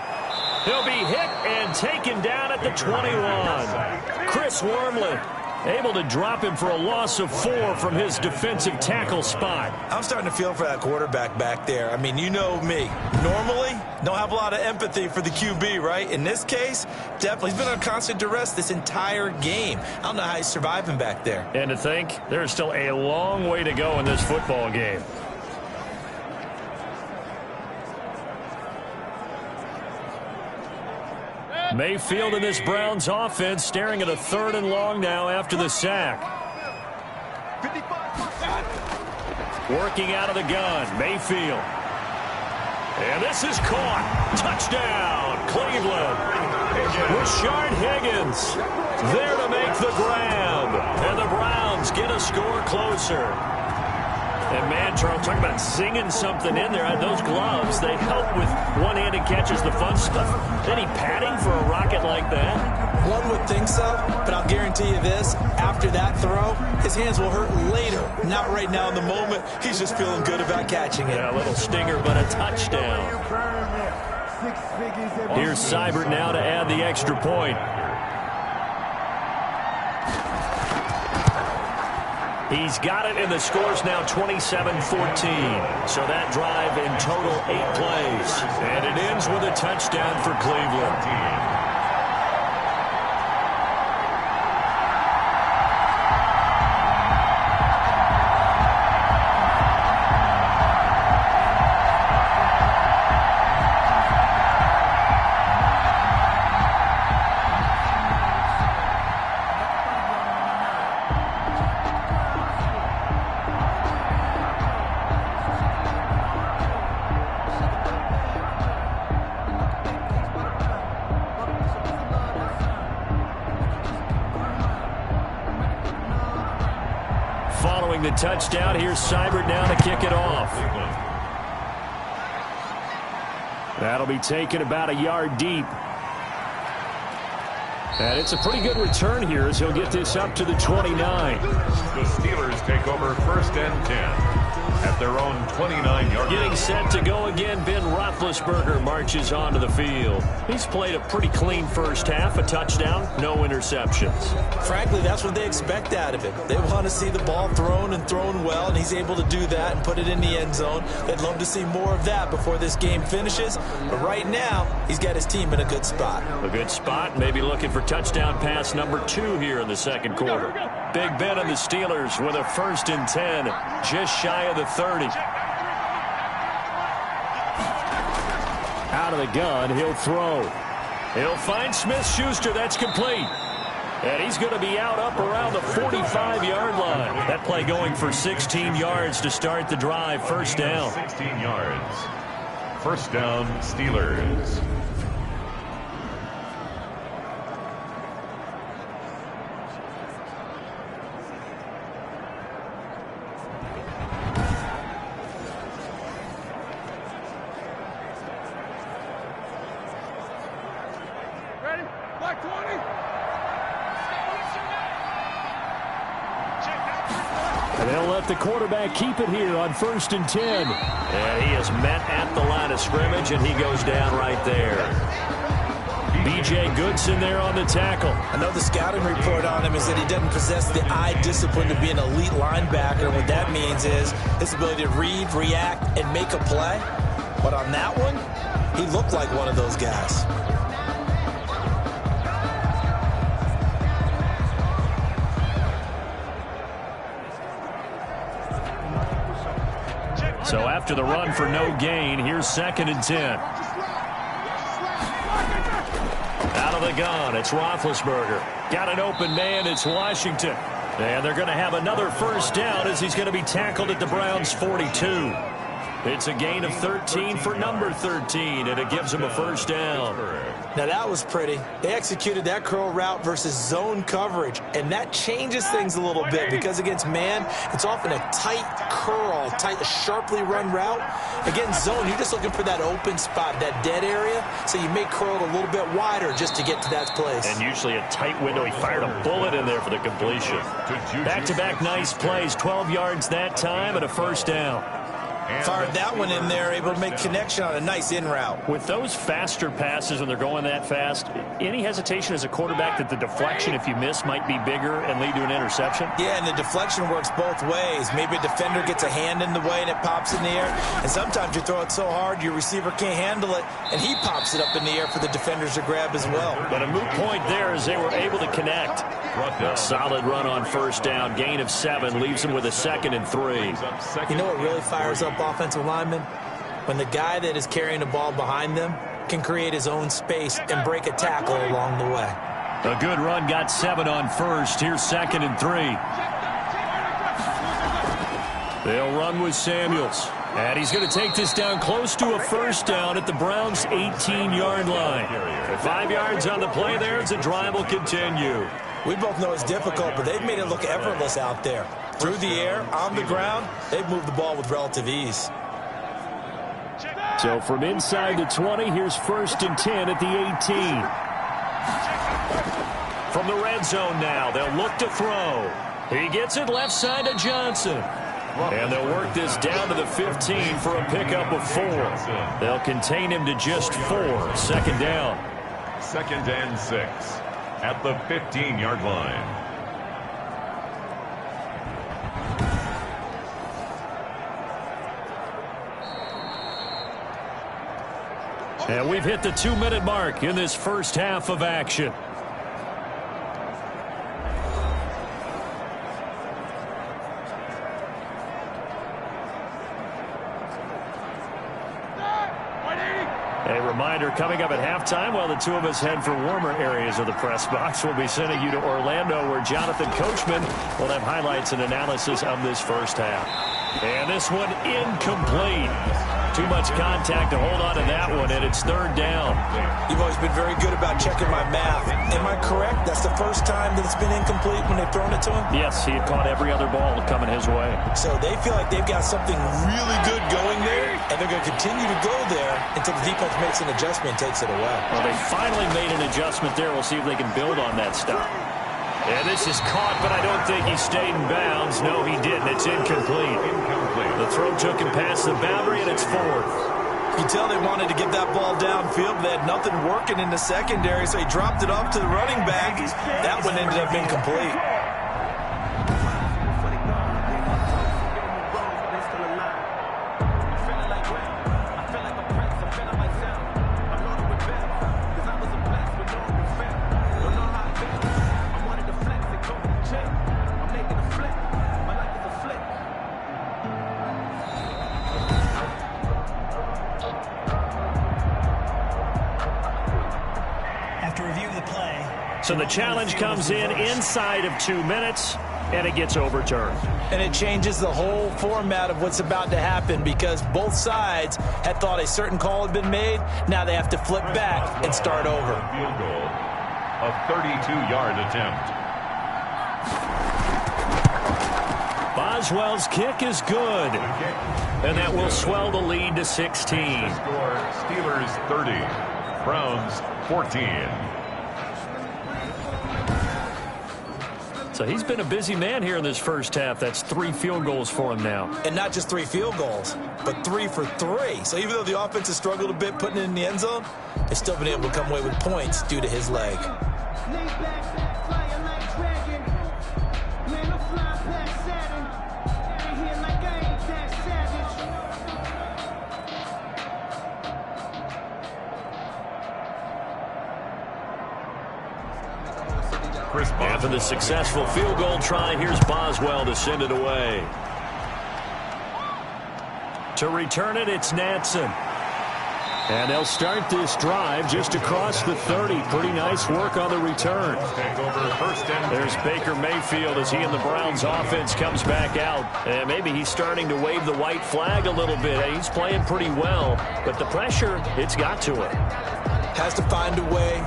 He'll be hit and taken down at the 21. Chris Wormley able to drop him for a loss of 4 from his defensive tackle spot. I'm starting to feel for that quarterback back there. I mean, you know me. Normally, don't have a lot of empathy for the QB, right? In this case, definitely. He's been on constant duress this entire game. I don't know how he's surviving back there. And to think, there's still a long way to go in this football game. Mayfield in this Browns offense staring at a 3rd and long now after the sack. Working out of the gun, Mayfield. And this is caught. Touchdown, Cleveland. Rashard Higgins there to make the grab. And the Browns get a score closer. And man, Charles, talk about singing something in there. Those gloves, they help with one-handed catches, the fun stuff. Any padding for a rocket like that? One would think so, but I'll guarantee you this. After that throw, his hands will hurt later. Not right now in the moment. He's just feeling good about catching it. Yeah, a little stinger, but a touchdown. Here's Seibert now to add the extra point. He's got it, and the score's now 27-14. So that drive in total 8 plays. And it ends with a touchdown for Cleveland. the touchdown. Here's Seibert now to kick it off. That'll be taken about a yard deep. And it's a pretty good return here as he'll get this up to the 29. The Steelers take over 1st and 10 at their own 29-yard line. Getting set to go again, Ben Roethlisberger marches onto the field. He's played a pretty clean first half, a touchdown, no interceptions. Frankly, that's what they expect out of him. They want to see the ball thrown and thrown well, and he's able to do that and put it in the end zone. They'd love to see more of that before this game finishes. But right now, he's got his team in a good spot. A good spot, maybe looking for touchdown pass number 2 here in the second quarter. Big Ben and the Steelers with a 1st and 10, just shy of the 30. Out of the gun, he'll throw. He'll find Smith-Schuster. That's complete. And he's going to be out up around the 45-yard line. That play going for 16 yards to start the drive. 1st down. 16 yards. 1st down, Steelers. And they'll let the quarterback keep it here on 1st and 10. And he is met at the line of scrimmage, and he goes down right there. B.J. Goodson there on the tackle. I know the scouting report on him is that he doesn't possess the eye discipline to be an elite linebacker. What that means is his ability to read, react, and make a play. But on that one, he looked like one of those guys. So after the run for no gain, here's 2nd and 10. Out of the gun, it's Roethlisberger. Got an open man, it's Washington. And they're going to have another 1st down as he's going to be tackled at the Browns' 42. It's a gain of 13 for number 13, and it gives him a 1st down. Now that was pretty. They executed that curl route versus zone coverage, and that changes things a little bit because against man, it's often a tight curl, sharply run route. Against zone, you're just looking for that open spot, that dead area, so you may curl it a little bit wider just to get to that place. And usually a tight window. He fired a bullet in there for the completion. Back-to-back nice plays, 12 yards that time and a 1st down. Fired that one in there, able to make connection on a nice in route. With those faster passes when they're going that fast, any hesitation as a quarterback that the deflection, if you miss, might be bigger and lead to an interception? Yeah, and the deflection works both ways. Maybe a defender gets a hand in the way and it pops in the air. And sometimes you throw it so hard your receiver can't handle it, and he pops it up in the air for the defenders to grab as well. But a moot point there as they were able to connect. A solid run on 1st down. Gain of 7 leaves him with a 2nd and 3. You know what really fires up offensive linemen? When the guy that is carrying the ball behind them can create his own space and break a tackle along the way. A good run, got 7 on 1st. Here's 2nd and 3. They'll run with Samuels. And he's going to take this down close to a 1st down at the Browns' 18-yard line. 5 yards on the play there as the drive will continue. We both know it's difficult, but they've made it look effortless out there. Through the air, on the ground, they've moved the ball with relative ease. So from inside the 20, here's 1st and 10 at the 18. From the red zone now, they'll look to throw. He gets it left side to Johnson. And they'll work this down to the 15 for a pickup of 4. They'll contain him to just 4. 2nd down. 2nd and 6 at the 15-yard line. And we've hit the 2-minute mark in this first half of action. A reminder, coming up at halftime, while the two of us head for warmer areas of the press box, we'll be sending you to Orlando, where Jonathan Coachman will have highlights and analysis of this first half. And this one incomplete. Too much contact to hold on to that one, and it's third down. You've always been very good about checking my math. Am I correct? That's the first time that it's been incomplete when they've thrown it to him? Yes, he had caught every other ball coming his way. So they feel like they've got something really good going there, and they're going to continue to go there until the defense makes an adjustment and takes it away. Well, they finally made an adjustment there. We'll see if they can build on that stop. And this is caught, but I don't think he stayed in bounds. No, he didn't. It's incomplete. The throw took him past the boundary, and it's fourth. You can tell they wanted to get that ball downfield, but they had nothing working in the secondary, so he dropped it off to the running back. That one ended up incomplete. So the challenge comes in inside of 2 minutes, and it gets overturned. And it changes the whole format of what's about to happen because both sides had thought a certain call had been made. Now they have to flip back and start over. Field goal, a 32-yard attempt. Boswell's kick is good, and that will swell the lead to 16. Score, Steelers 30, Browns 14. So he's been a busy man here in this first half. That's 3 field goals for him now. And not just 3 field goals, but 3 for 3. So even though the offense has struggled a bit putting it in the end zone, they've still been able to come away with points due to his leg. After the successful field goal try, here's Boswell to send it away. To return it, it's Nansen. And they'll start this drive just across the 30. Pretty nice work on the return. There's Baker Mayfield as he and the Browns offense comes back out. And maybe he's starting to wave the white flag a little bit. He's playing pretty well, but the pressure, it's got to him. Has to find a way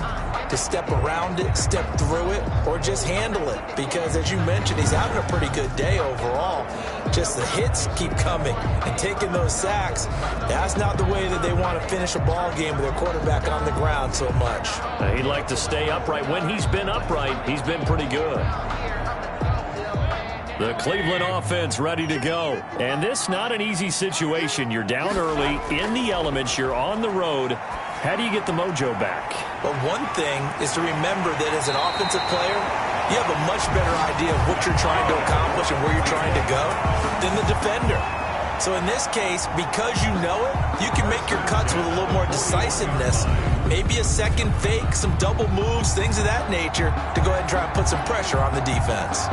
to step around it, step through it, or just handle it. Because, as you mentioned, he's having a pretty good day overall. Just the hits keep coming and taking those sacks. That's not the way that they want to finish a ball game with their quarterback on the ground so much. He'd like to stay upright. When he's been upright, he's been pretty good. The Cleveland offense ready to go. And this not an easy situation. You're down early, in the elements, you're on the road. How do you get the mojo back? But one thing is to remember that as an offensive player, you have a much better idea of what you're trying to accomplish and where you're trying to go than the defender. So in this case, because you know it, you can make your cuts with a little more decisiveness. Maybe a second fake, some double moves, things of that nature to go ahead and try and put some pressure on the defense.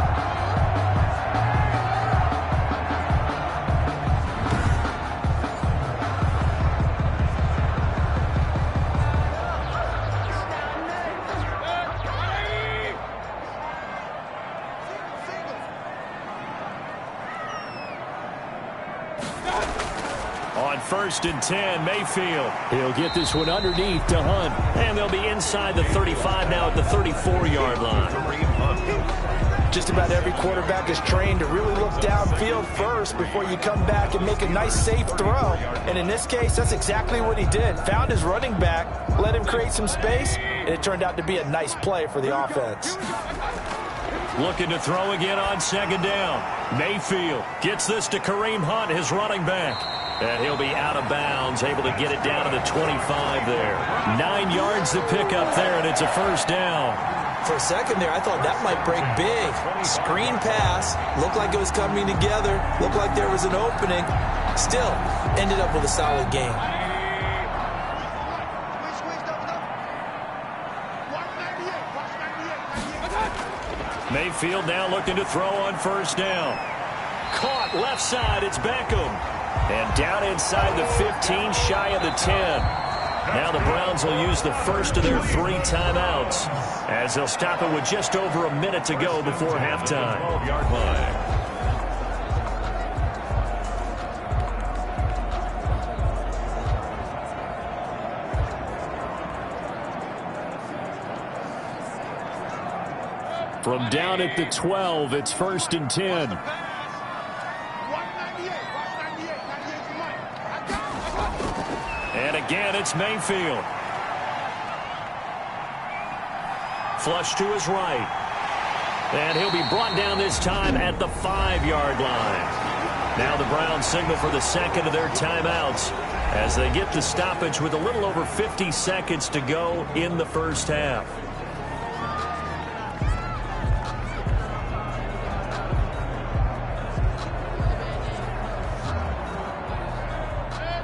First and 10, Mayfield. He'll get this one underneath to Hunt. And they'll be inside the 35 now at the 34-yard line. Just about every quarterback is trained to really look downfield first before you come back and make a nice, safe throw. And in this case, that's exactly what he did. Found his running back, let him create some space, and it turned out to be a nice play for the offense. Looking to throw again on second down. Mayfield gets this to Kareem Hunt, his running back. And he'll be out of bounds, able to get it down to the 25 there. 9 yards to pick up there, and it's a first down. For a second there, I thought that might break big. Screen pass, looked like it was coming together, looked like there was an opening. Still, ended up with a solid game. Mayfield now looking to throw on first down. Caught left side, it's Beckham. And down inside the 15, shy of the 10. Now the Browns will use the first of their 3 timeouts as they'll stop it with just over a minute to go before halftime. 12-yard line. From down at the 12, it's 1st and 10. And again, it's Mayfield. Flush to his right. And he'll be brought down this time at the 5-yard line. Now the Browns signal for the second of their timeouts as they get the stoppage with a little over 50 seconds to go in the first half.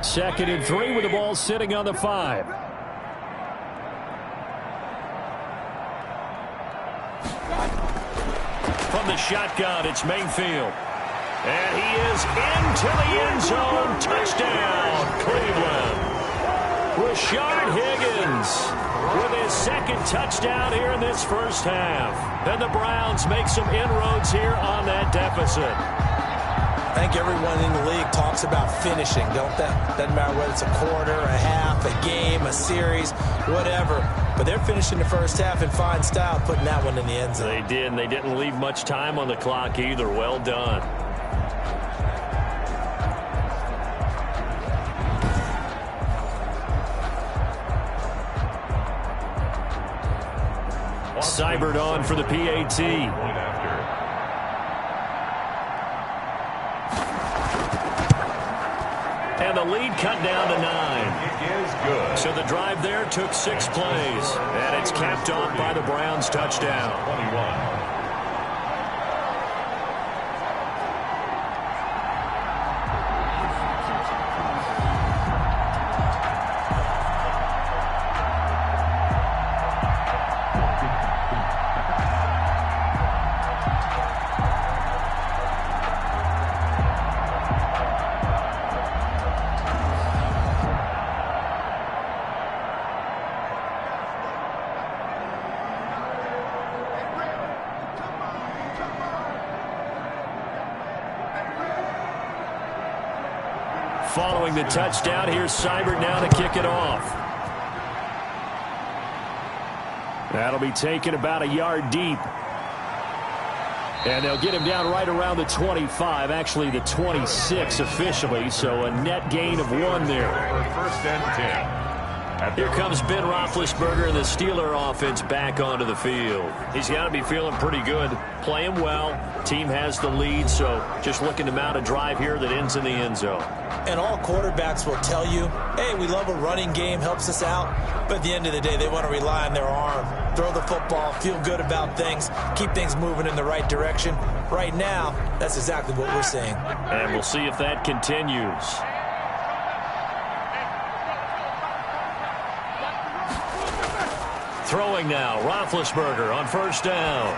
Second and 3 with the ball sitting on the 5. From the shotgun, it's Mayfield. And he is into the end zone. Touchdown, Cleveland. Rashard Higgins with his second touchdown here in this first half. And the Browns make some inroads here on that deficit. I think everyone in the league talks about finishing, don't they? Doesn't matter whether it's a quarter, a half, a game, a series, whatever. But they're finishing the first half in fine style, putting that one in the end zone. They did, and they didn't leave much time on the clock either. Well done. Seibert on for the PAT. And the lead cut down to 9. It is good. So the drive there took 6 plays. And it's capped off by the Browns touchdown. 21. Following the touchdown, here's Seibert now to kick it off. That'll be taken about a yard deep. And they'll get him down right around the 25, actually the 26 officially, so a net gain of 1 there. First and 10. Here comes Ben Roethlisberger and the Steeler offense back onto the field. He's got to be feeling pretty good, playing well. Team has the lead, so just looking to mount a drive here that ends in the end zone. And all quarterbacks will tell you, hey, we love a running game, helps us out. But at the end of the day, they want to rely on their arm, throw the football, feel good about things, keep things moving in the right direction. Right now, that's exactly what we're seeing. And we'll see if that continues. Throwing now, Roethlisberger on first down.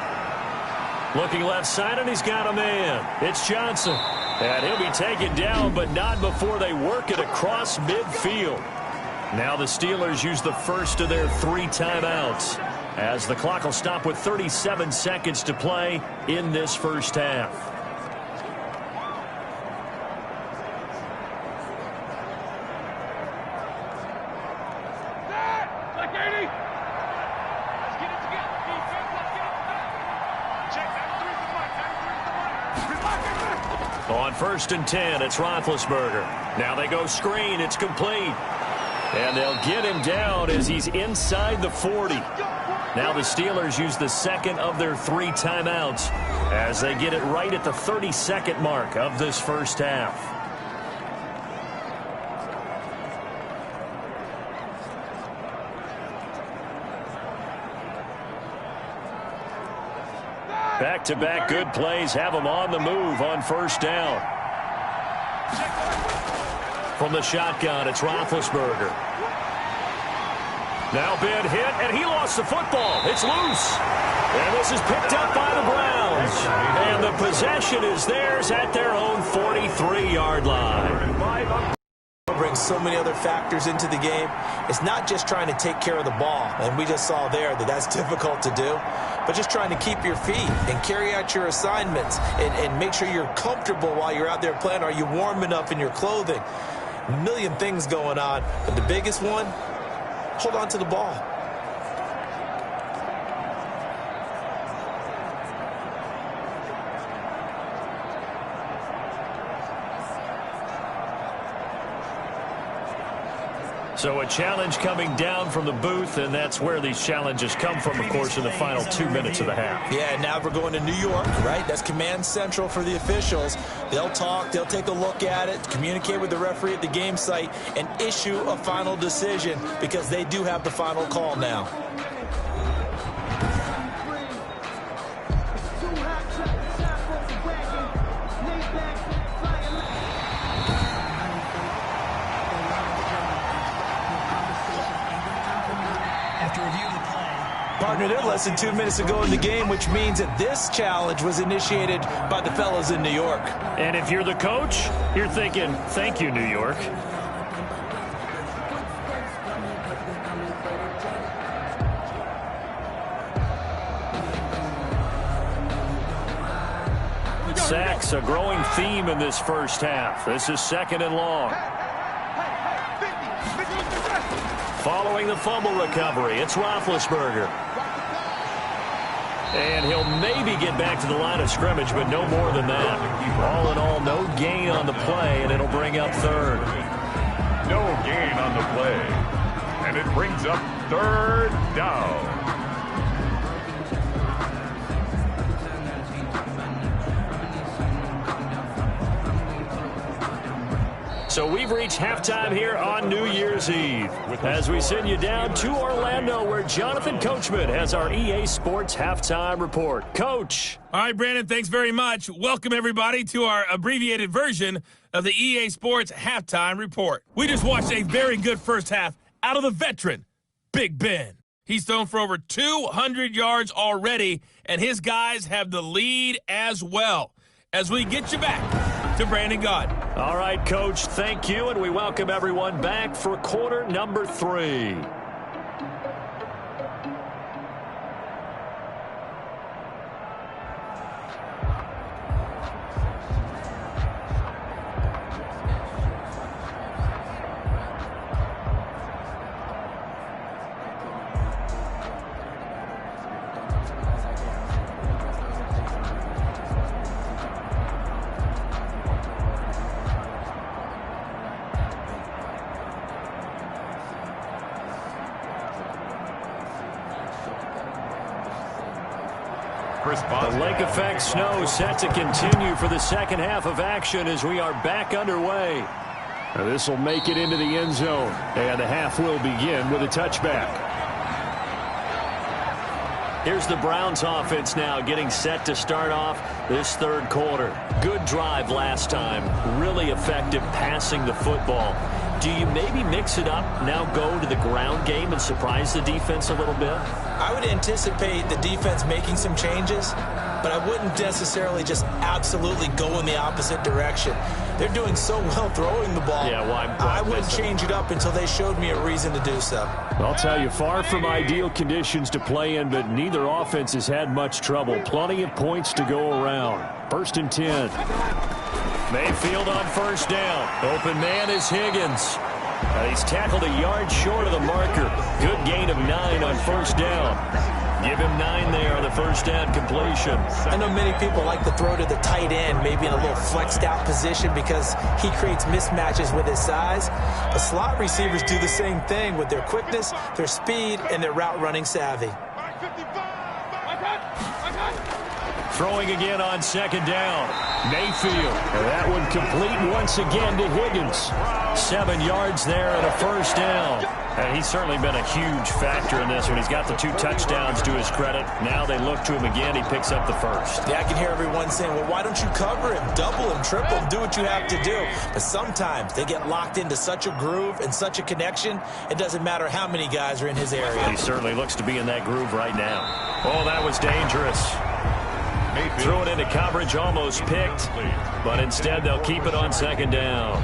Looking left side, and he's got a man. It's Johnson. And he'll be taken down, but not before they work it across midfield. Now the Steelers use the first of their 3 timeouts, as the clock will stop with 37 seconds to play in this first half. On first and 10, it's Roethlisberger. Now they go screen. It's complete. And they'll get him down as he's inside the 40. Now the Steelers use the second of their 3 timeouts as they get it right at the 30-second mark of this first half. Back-to-back good plays have them on the move on first down. From the shotgun, it's Roethlisberger. Now Ben hit, and he lost the football. It's loose. And this is picked up by the Browns. And the possession is theirs at their own 43-yard line. Brings so many other factors into the game. It's not just trying to take care of the ball, and we just saw there that that's difficult to do, but just trying to keep your feet and carry out your assignments and make sure you're comfortable while you're out there playing. Are you warm enough in your clothing? A million things going on, but the biggest one, hold on to the ball. So a challenge coming down from the booth, and that's where these challenges come from, of course, in the final 2 minutes of the half. Yeah, now we're going to New York, right? That's command central for the officials. They'll talk, they'll take a look at it, communicate with the referee at the game site, and issue a final decision because they do have the final call now. Partner, they're less than 2 minutes ago in the game, which means that this challenge was initiated by the fellas in New York. And if you're the coach, you're thinking, thank you, New York. Sacks, a growing theme in this first half. This is 2nd and long. Following the fumble recovery, it's Roethlisberger. And he'll maybe get back to the line of scrimmage, but no more than that. All in all, no gain on the play, and it'll bring up 3rd. No gain on the play. And it brings up 3rd down. So we've reached halftime here on New Year's Eve as we send you down to Orlando where Jonathan Coachman has our EA Sports Halftime Report. Coach. All right, Brandon, thanks very much. Welcome, everybody, to our abbreviated version of the EA Sports Halftime Report. We just watched a very good first half out of the veteran, Big Ben. He's thrown for over 200 yards already, and his guys have the lead as well. As we get you back to Brandon Gaudin. All right, Coach, thank you, and we welcome everyone back for quarter number 3. The lake effect snow set to continue for the second half of action as we are back underway. This will make it into the end zone, and the half will begin with a touchback. Here's the Browns offense now getting set to start off this third quarter. Good drive last time. Really effective passing the football. Do you maybe mix it up, now go to the ground game and surprise the defense a little bit? I would anticipate the defense making some changes, but I wouldn't necessarily just absolutely go in the opposite direction. They're doing so well throwing the ball. Yeah, well, I wouldn't change it up until they showed me a reason to do so. I'll tell you, far from ideal conditions to play in, but neither offense has had much trouble. Plenty of points to go around. 1st and 10. Mayfield on first down. Open man is Higgins. He's tackled a yard short of the marker. Good gain of 9 on first down. Give him 9 there on the first down completion. I know many people like to throw to the tight end, maybe in a little flexed out position because he creates mismatches with his size. But slot receivers do the same thing with their quickness, their speed, and their route running savvy. Throwing again on second down. Mayfield. And that one complete once again to Higgins. 7 yards there and a first down. And he's certainly been a huge factor in this one. He's got the 2 touchdowns to his credit. Now they look to him again. He picks up the first. Yeah, I can hear everyone saying, well, why don't you cover him, double him, triple him, do what you have to do. But sometimes they get locked into such a groove and such a connection, it doesn't matter how many guys are in his area. He certainly looks to be in that groove right now. Oh, that was dangerous. Threw it into coverage, almost picked, but instead they'll keep it on second down.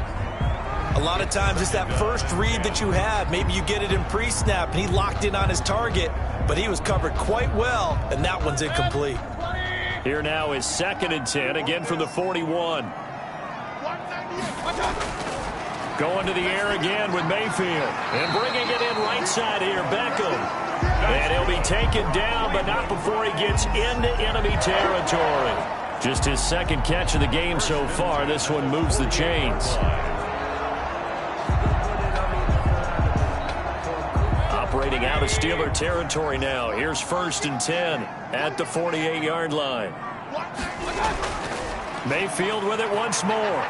A lot of times it's that first read that you have. Maybe you get it in pre-snap, and he locked in on his target, but he was covered quite well, and that one's incomplete. Here now is 2nd and 10, again from the 41. Going to the air again with Mayfield, and bringing it in right side here, Beckham. And he'll be taken down, but not before he gets into enemy territory. Just his 2nd catch of the game so far. This one moves the chains. heading out of Steeler territory now. Here's 1st and 10 at the 48-yard line. Mayfield with it once more.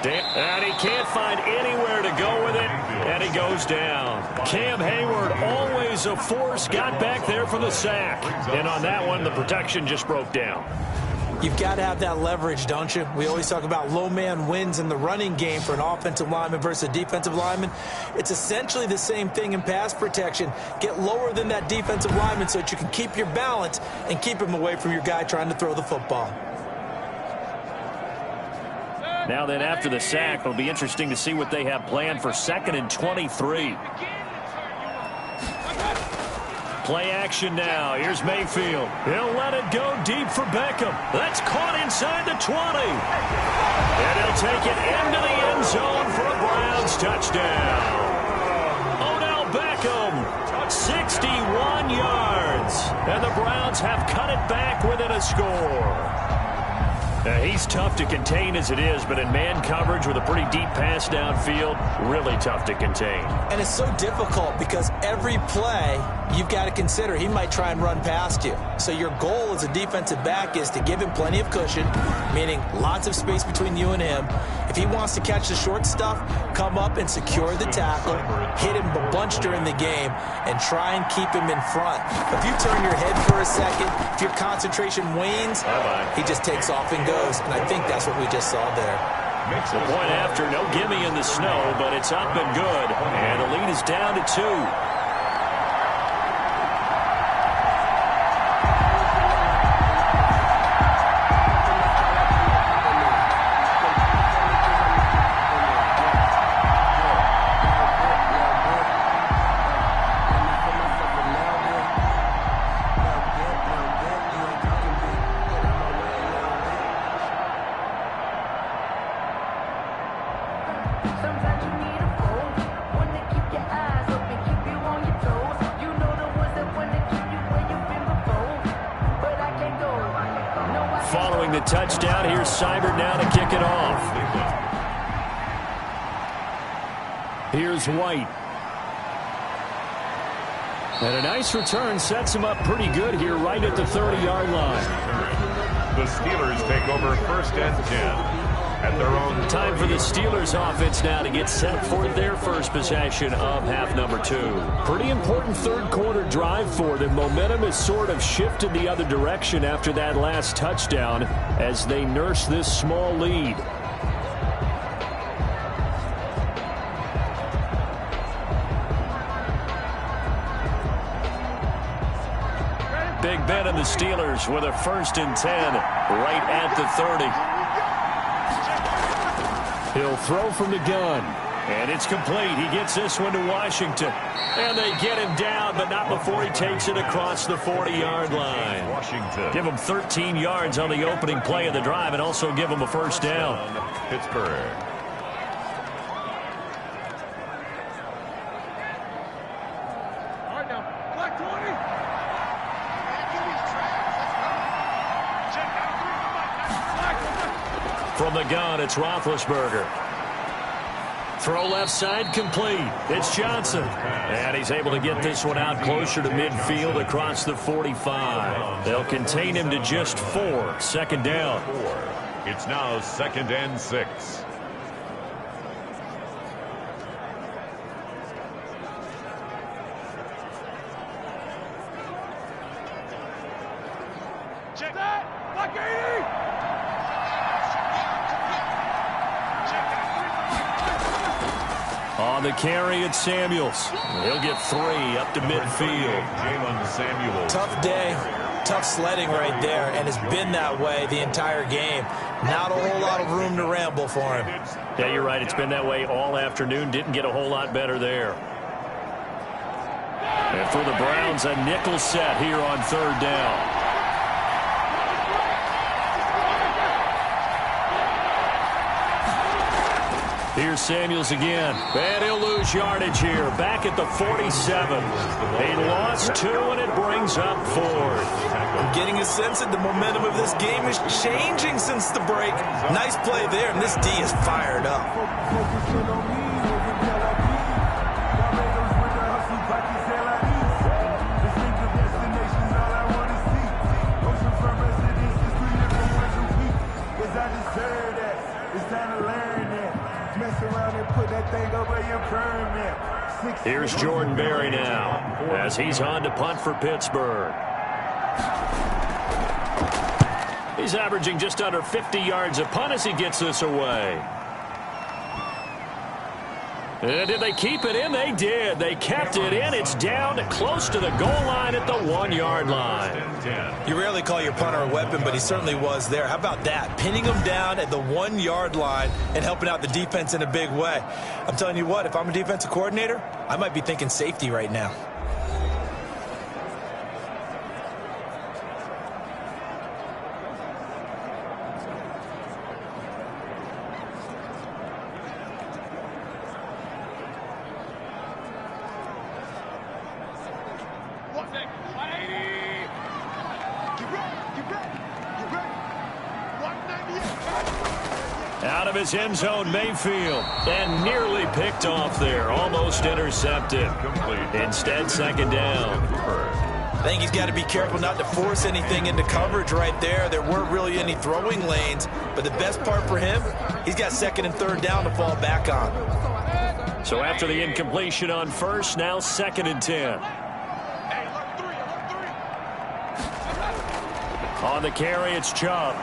And he can't find anywhere to go with it, and he goes down. Cam Hayward, always a force, got back there for the sack. And on that one, the protection just broke down. You've got to have that leverage, don't you? We always talk about low man wins in the running game for an offensive lineman versus a defensive lineman. It's essentially the same thing in pass protection. Get lower than that defensive lineman so that you can keep your balance and keep him away from your guy trying to throw the football. Now then, after the sack, it'll be interesting to see what they have planned for 2nd and 23. Play action now. Here's Mayfield. He'll let it go deep for Beckham. That's caught inside the 20. And he'll take it into the end zone for a Browns touchdown. Odell Beckham, 61 yards. And the Browns have cut it back within a score. He's tough to contain as it is, but in man coverage with a pretty deep pass downfield, really tough to contain. And it's so difficult because every play you've got to consider he might try and run past you. So your goal as a defensive back is to give him plenty of cushion, meaning lots of space between you and him. If he wants to catch the short stuff, come up and secure the tackle, hit him a bunch during the game, and try and keep him in front. If you turn your head for a second, if your concentration wanes, he just takes off and goes. And I think that's what we just saw there. The point after, no gimme in the snow, but it's up and good. And the lead is down to 2. Following the touchdown, here's Seibert now to kick it off. Here's White. And a nice return sets him up pretty good here right at the 30-yard line. The Steelers take over 1st and 10. At their own time for the Steelers offense now to get set for their first possession of half number 2. Pretty important third quarter drive for them. Momentum has sort of shifted the other direction after that last touchdown as they nurse this small lead. Big Ben and the Steelers with a 1st and 10 right at the 30. He'll throw from the gun, and it's complete. He gets this one to Washington, and they get him down, but not before he takes it across the 40-yard line. Washington. Give him 13 yards on the opening play of the drive and also give him a 1st down. Pittsburgh. From the gun, it's Roethlisberger. Throw left side complete. It's Johnson. And he's able to get this one out closer to midfield across the 45. They'll contain him to just 4. 2nd down. It's now 2nd and 6. Check that! Block 80! On the carry, it's Samuels. He'll get 3 up to midfield. Jalen Samuels. Tough day, tough sledding right there, and it's been that way the entire game. Not a whole lot of room to ramble for him. Yeah, you're right. It's been that way all afternoon. Didn't get a whole lot better there. And for the Browns, a nickel set here on 3rd down. Here's Samuels again. And he'll lose yardage here. Back at the 47. He lost 2, and it brings up 4th. I'm getting a sense that the momentum of this game is changing since the break. Nice play there, and this D is fired up. Put that thing over your pyramid. Here's Jordan Berry now as he's on to punt for Pittsburgh. He's averaging just under 50 yards a punt as he gets this away. And did they keep it in? They did. They kept it in. It's down close to the goal line at the 1-yard line. You rarely call your punter a weapon, but he certainly was there. How about that? Pinning him down at the 1-yard line and helping out the defense in a big way. I'm telling you what, if I'm a defensive coordinator, I might be thinking safety right now. Out of his end zone, Mayfield, and nearly picked off there, almost intercepted. Instead, second down. I think he's got to be careful not to force anything into coverage right there. There weren't really any throwing lanes, but the best part for him, he's got second and third down to fall back on. So after the incompletion on first, now second and 10. On the carry, it's Chubb.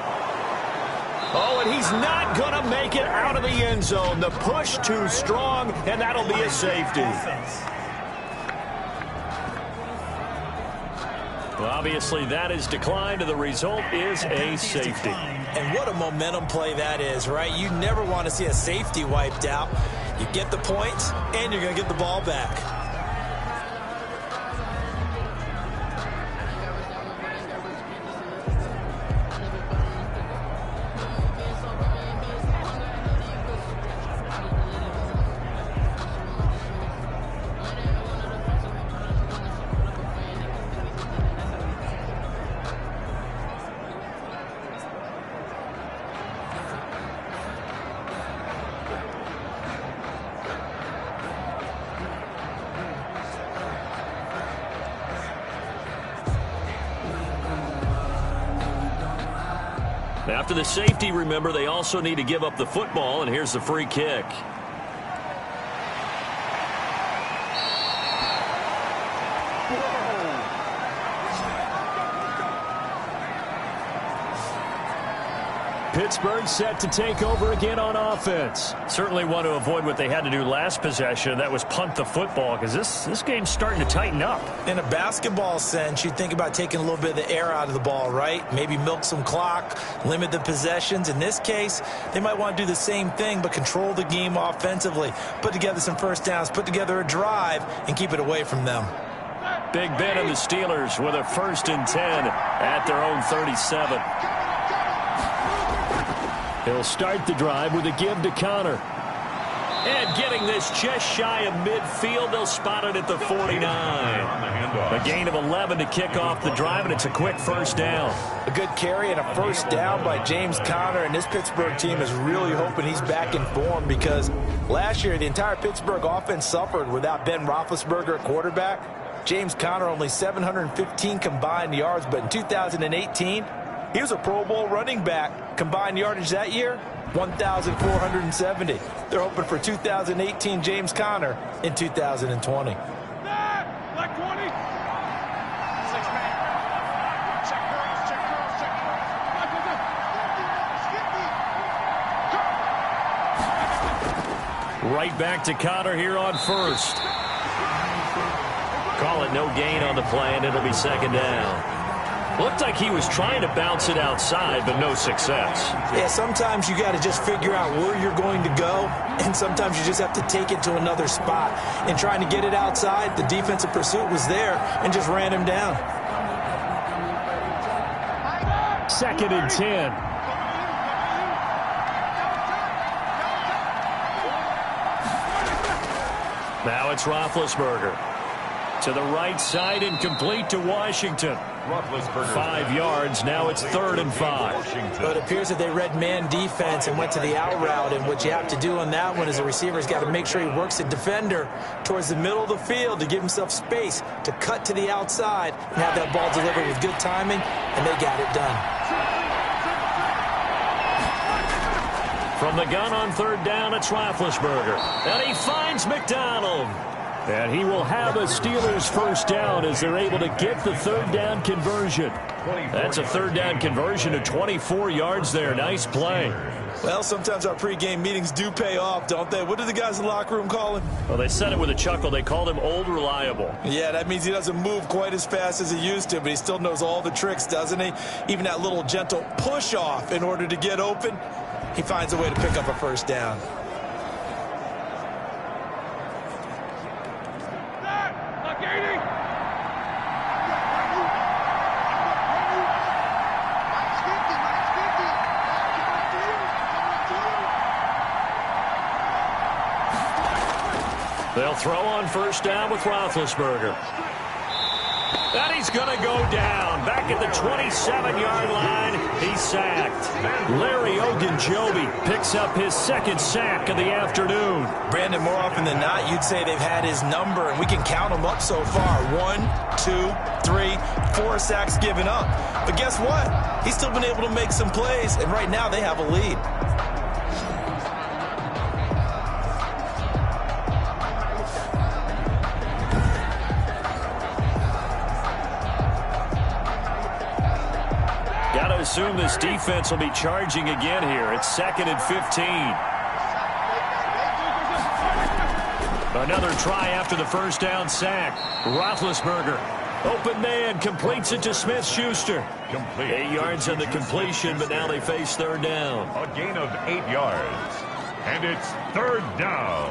Oh, and he's not going to make it out of the end zone. The push too strong, and that'll be a safety. Well, obviously, that is declined, and the result is a safety. And what a momentum play that is, right? You never want to see a safety wiped out. You get the points, and you're going to get the ball back. After the safety, remember, they also need to give up the football, and here's the free kick. Pittsburgh set to take over again on offense. Certainly want to avoid what they had to do last possession. That was punt the football, because this game's starting to tighten up. In a basketball sense, you think about taking a little bit of the air out of the ball, right? Maybe milk some clock, limit the possessions. In this case, they might want to do the same thing, but control the game offensively. Put together some first downs, put together a drive, and keep it away from them. Big Ben and the Steelers with a 1st and 10 at their own 37. He'll start the drive with a give to Connor. And getting this just shy of midfield, they'll spot it at the 49. A gain of 11 to kick off the drive, and it's a quick first down. A good carry and a first down by James Conner, and this Pittsburgh team is really hoping he's back in form because last year the entire Pittsburgh offense suffered without Ben Roethlisberger at quarterback. James Conner only 715 combined yards, but in 2018, he was a Pro Bowl running back. Combined yardage that year, 1,470. They're hoping for 2018 James Conner in 2020. Black 20. Right back to Conner here on first. Call it no gain on the play, and it'll be second down. Looked like he was trying to bounce it outside, but no success. Yeah, sometimes you got to just figure out where you're going to go, and sometimes you just have to take it to another spot. And trying to get it outside, the defensive pursuit was there and just ran him down. 2nd and 10. Now it's Roethlisberger. To the right side and complete to Washington. 5 yards. Now it's 3rd and 5. But it appears that they read man defense and went to the out route. And what you have to do on that one is the receiver's got to make sure he works the defender towards the middle of the field to give himself space to cut to the outside and have that ball delivered with good timing, and they got it done. From the gun on third down, it's Roethlisberger. And he finds McDonald. And he will have a Steelers first down as they're able to get the third down conversion. That's a third down conversion of 24 yards there. Nice play. Well, sometimes our pregame meetings do pay off, don't they? What do the guys in the locker room call him? Well, they said it with a chuckle. They called him Old Reliable. Yeah, that means he doesn't move quite as fast as he used to, but he still knows all the tricks, doesn't he? Even that little gentle push-off in order to get open, he finds a way to pick up a first down. They'll throw on first down with Roethlisberger. And he's going to go down. Back at the 27-yard line, he's sacked. Larry Ogunjobi picks up his second sack of the afternoon. Brandon, more often than not, you'd say they've had his number, and we can count them up so far. 1, 2, 3, 4 sacks given up. But guess what? He's still been able to make some plays, and right now they have a lead. Assume this defense will be charging again here. It's 2nd and 15. Another try after the first down sack. Roethlisberger, open man, completes it to Smith-Schuster. 8 yards on the completion, but now they face third down. A gain of 8 yards. And it's third down.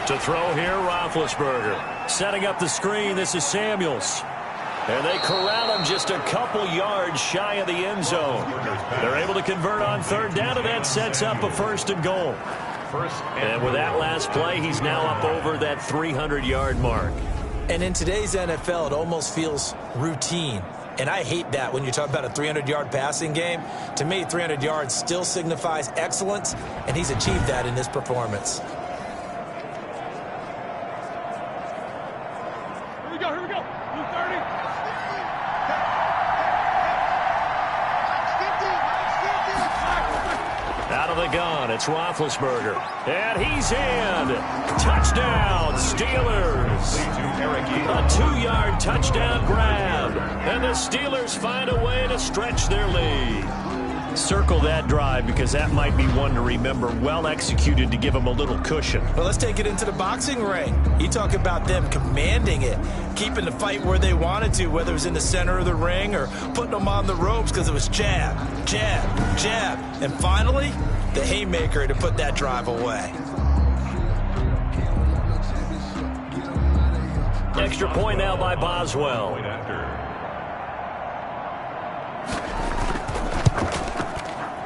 To throw here, Roethlisberger. Setting up the screen, this is Samuels. And they corral him just a couple yards shy of the end zone. They're able to convert on third down, and that sets up a 1st and goal. And with that last play, he's now up over that 300-yard mark. And in today's NFL, it almost feels routine. And I hate that when you talk about a 300-yard passing game. To me, 300 yards still signifies excellence, and he's achieved that in this performance. Here we go. 230. Out of the gun, it's Roethlisberger. And he's in. Touchdown, Steelers. A 2-yard touchdown grab. And the Steelers find a way to stretch their lead. Circle that drive because that might be one to remember. Well executed to give them a little cushion. Well, let's take it into the boxing ring. You talk about them commanding it, keeping the fight where they wanted to, whether it was in the center of the ring or putting them on the ropes because it was jab, jab, jab. And finally, the haymaker to put that drive away. Extra point now by Boswell.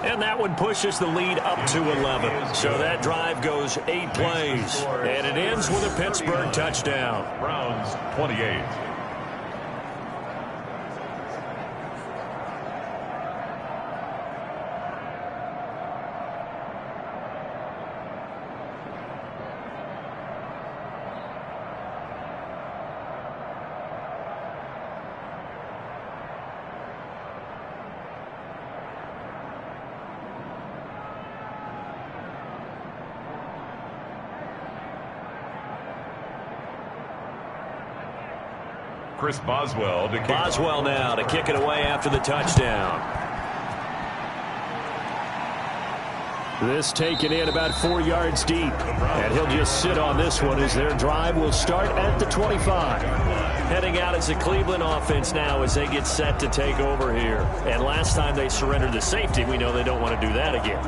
And that one pushes the lead up to 11. So that drive goes 8 plays. And it ends with a Pittsburgh touchdown. Browns 28. Chris Boswell to kick Boswell now to kick it away after the touchdown. This taken in about 4 yards deep. And he'll just sit on this one as their drive will start at the 25. Heading out as a Cleveland offense now as they get set to take over here. And last time they surrendered the safety, we know they don't want to do that again.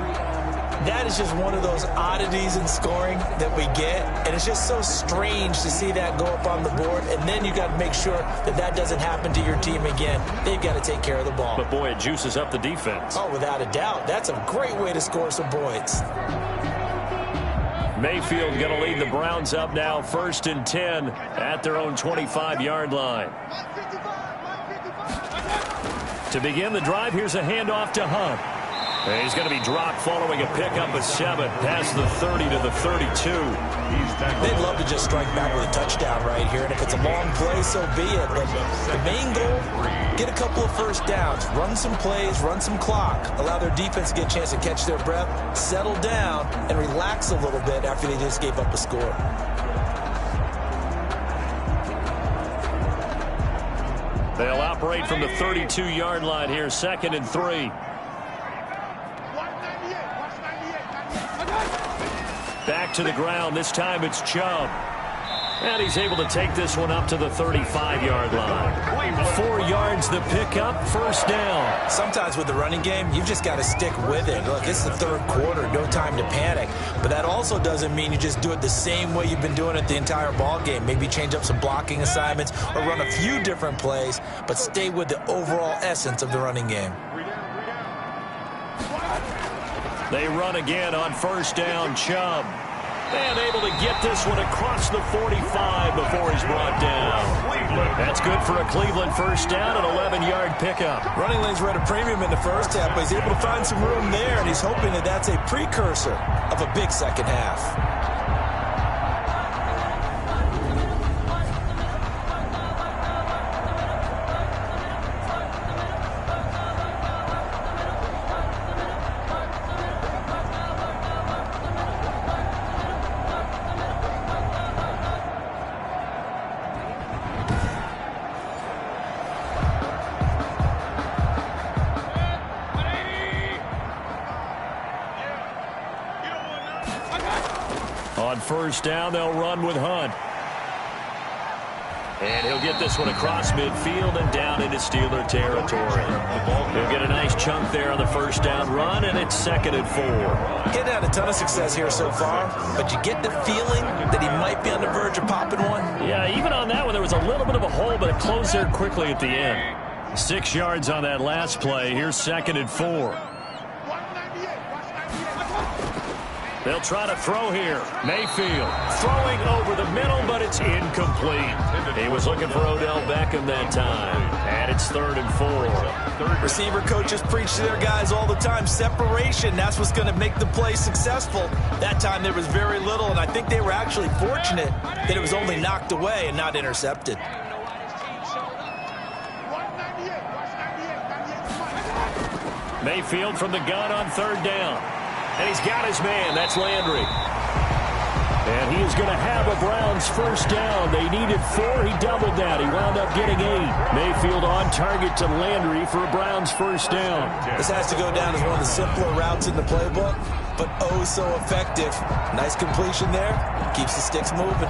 That is just one of those oddities in scoring that we get, and it's just so strange to see that go up on the board, and then you got to make sure that that doesn't happen to your team again. They've got to take care of the ball. But, boy, it juices up the defense. Oh, without a doubt. That's a great way to score some points. Mayfield going to lead the Browns up now, 1st and 10 at their own 25-yard line. To begin the drive, here's a handoff to Hunt. And he's going to be dropped following a pickup of 7 past the 30 to the 32. They'd love to just strike back with a touchdown right here, and if it's a long play, so be it. But the main goal, get a couple of first downs, run some plays, run some clock, allow their defense to get a chance to catch their breath, settle down, and relax a little bit after they just gave up a score. They'll operate from the 32-yard line here, 2nd and 3. Back to the ground. This time it's Chubb. And he's able to take this one up to the 35-yard line. 4 yards the pickup, first down. Sometimes with the running game, you just got to stick with it. Look, it's the 3rd quarter, no time to panic. But that also doesn't mean you just do it the same way you've been doing it the entire ball game. Maybe change up some blocking assignments or run a few different plays, but stay with the overall essence of the running game. They run again on first down, Chubb. And able to get this one across the 45 before he's brought down. That's good for a Cleveland first down, an 11-yard pickup. Running lanes were at a premium in the first half, but he's able to find some room there, and he's hoping that that's a precursor of a big second half. On first down, they'll run with Hunt. And he'll get this one across midfield and down into Steeler territory. He'll get a nice chunk there on the first down run, and it's 2nd and 4. Getting had a ton of success here so far, but you get the feeling that he might be on the verge of popping one. Yeah, even on that one, there was a little bit of a hole, but it closed there quickly at the end. 6 yards on that last play. Here's 2nd and 4. They'll try to throw here. Mayfield throwing over the middle, but it's incomplete. He was looking for Odell Beckham that time. And it's 3rd and 4. Receiver coaches preach to their guys all the time. Separation, that's what's going to make the play successful. That time there was very little, and I think they were actually fortunate that it was only knocked away and not intercepted. Mayfield from the gun on 3rd down. And he's got his man. That's Landry. And he is going to have a Browns first down. They needed 4. He doubled that. He wound up getting 8. Mayfield on target to Landry for a Browns first down. This has to go down as one of the simpler routes in the playbook, but oh so effective. Nice completion there. Keeps the sticks moving.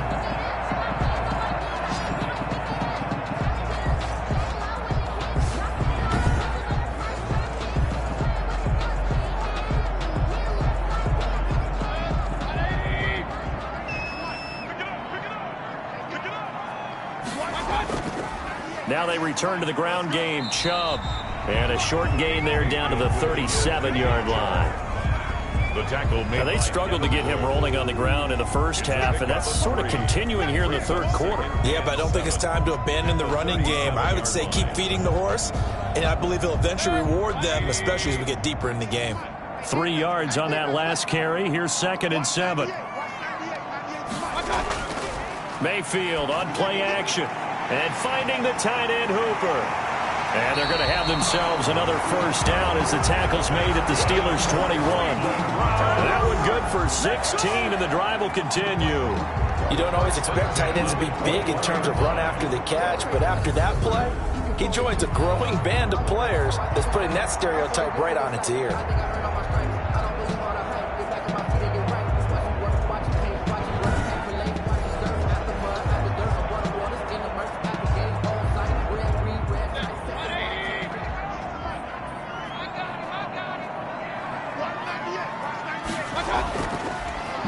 Now they return to the ground game. Chubb. And a short gain there down to the 37-yard line. The tackle made. Now they struggled to get him rolling on the ground in the first half, and that's sort of continuing here in the 3rd quarter. Yeah, but I don't think it's time to abandon the running game. I would say keep feeding the horse, and I believe he'll eventually reward them, especially as we get deeper in the game. 3 yards on that last carry. Here's 2nd and 7. Mayfield on play action. And finding the tight end Hooper. And they're going to have themselves another first down as the tackle's made at the Steelers' 21. That one good for 16, and the drive will continue. You don't always expect tight ends to be big in terms of run after the catch, but after that play, he joins a growing band of players that's putting that stereotype right on its ear.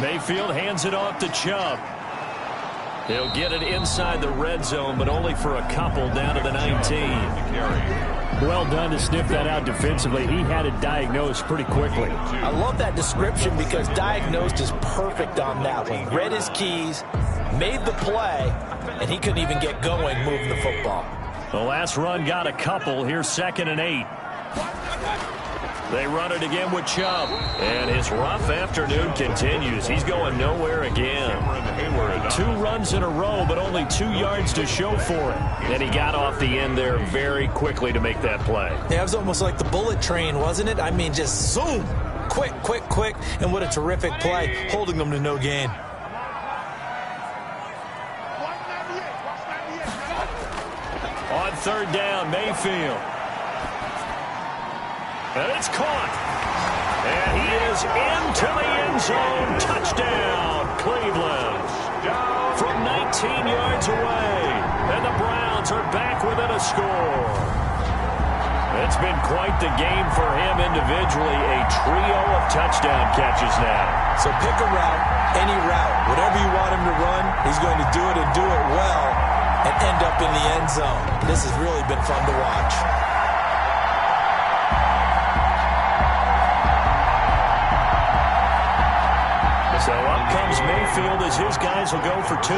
Mayfield hands it off to Chubb. He'll get it inside the red zone, but only for a couple down to the 19. Well done to sniff that out defensively. He had it diagnosed pretty quickly. I love that description because diagnosed is perfect on that one. Read his keys, made the play, and he couldn't even get going moving the football. The last run got a couple. Here's 2nd and 8. They run it again with Chubb. And his rough afternoon continues. He's going nowhere again. 2 runs in a row, but only 2 yards to show for it. And he got off the end there very quickly to make that play. Yeah, it was almost like the bullet train, wasn't it? I mean, just zoom. Quick, quick, quick. And what a terrific play, holding them to no gain. On 3rd down, Mayfield. And it's caught. And he is into the end zone. Touchdown, Cleveland. From 19 yards away. And the Browns are back within a score. It's been quite the game for him individually. A trio of touchdown catches now. So pick a route, any route. Whatever you want him to run, he's going to do it and do it well and end up in the end zone. This has really been fun to watch. So up comes Mayfield as his guys will go for 2.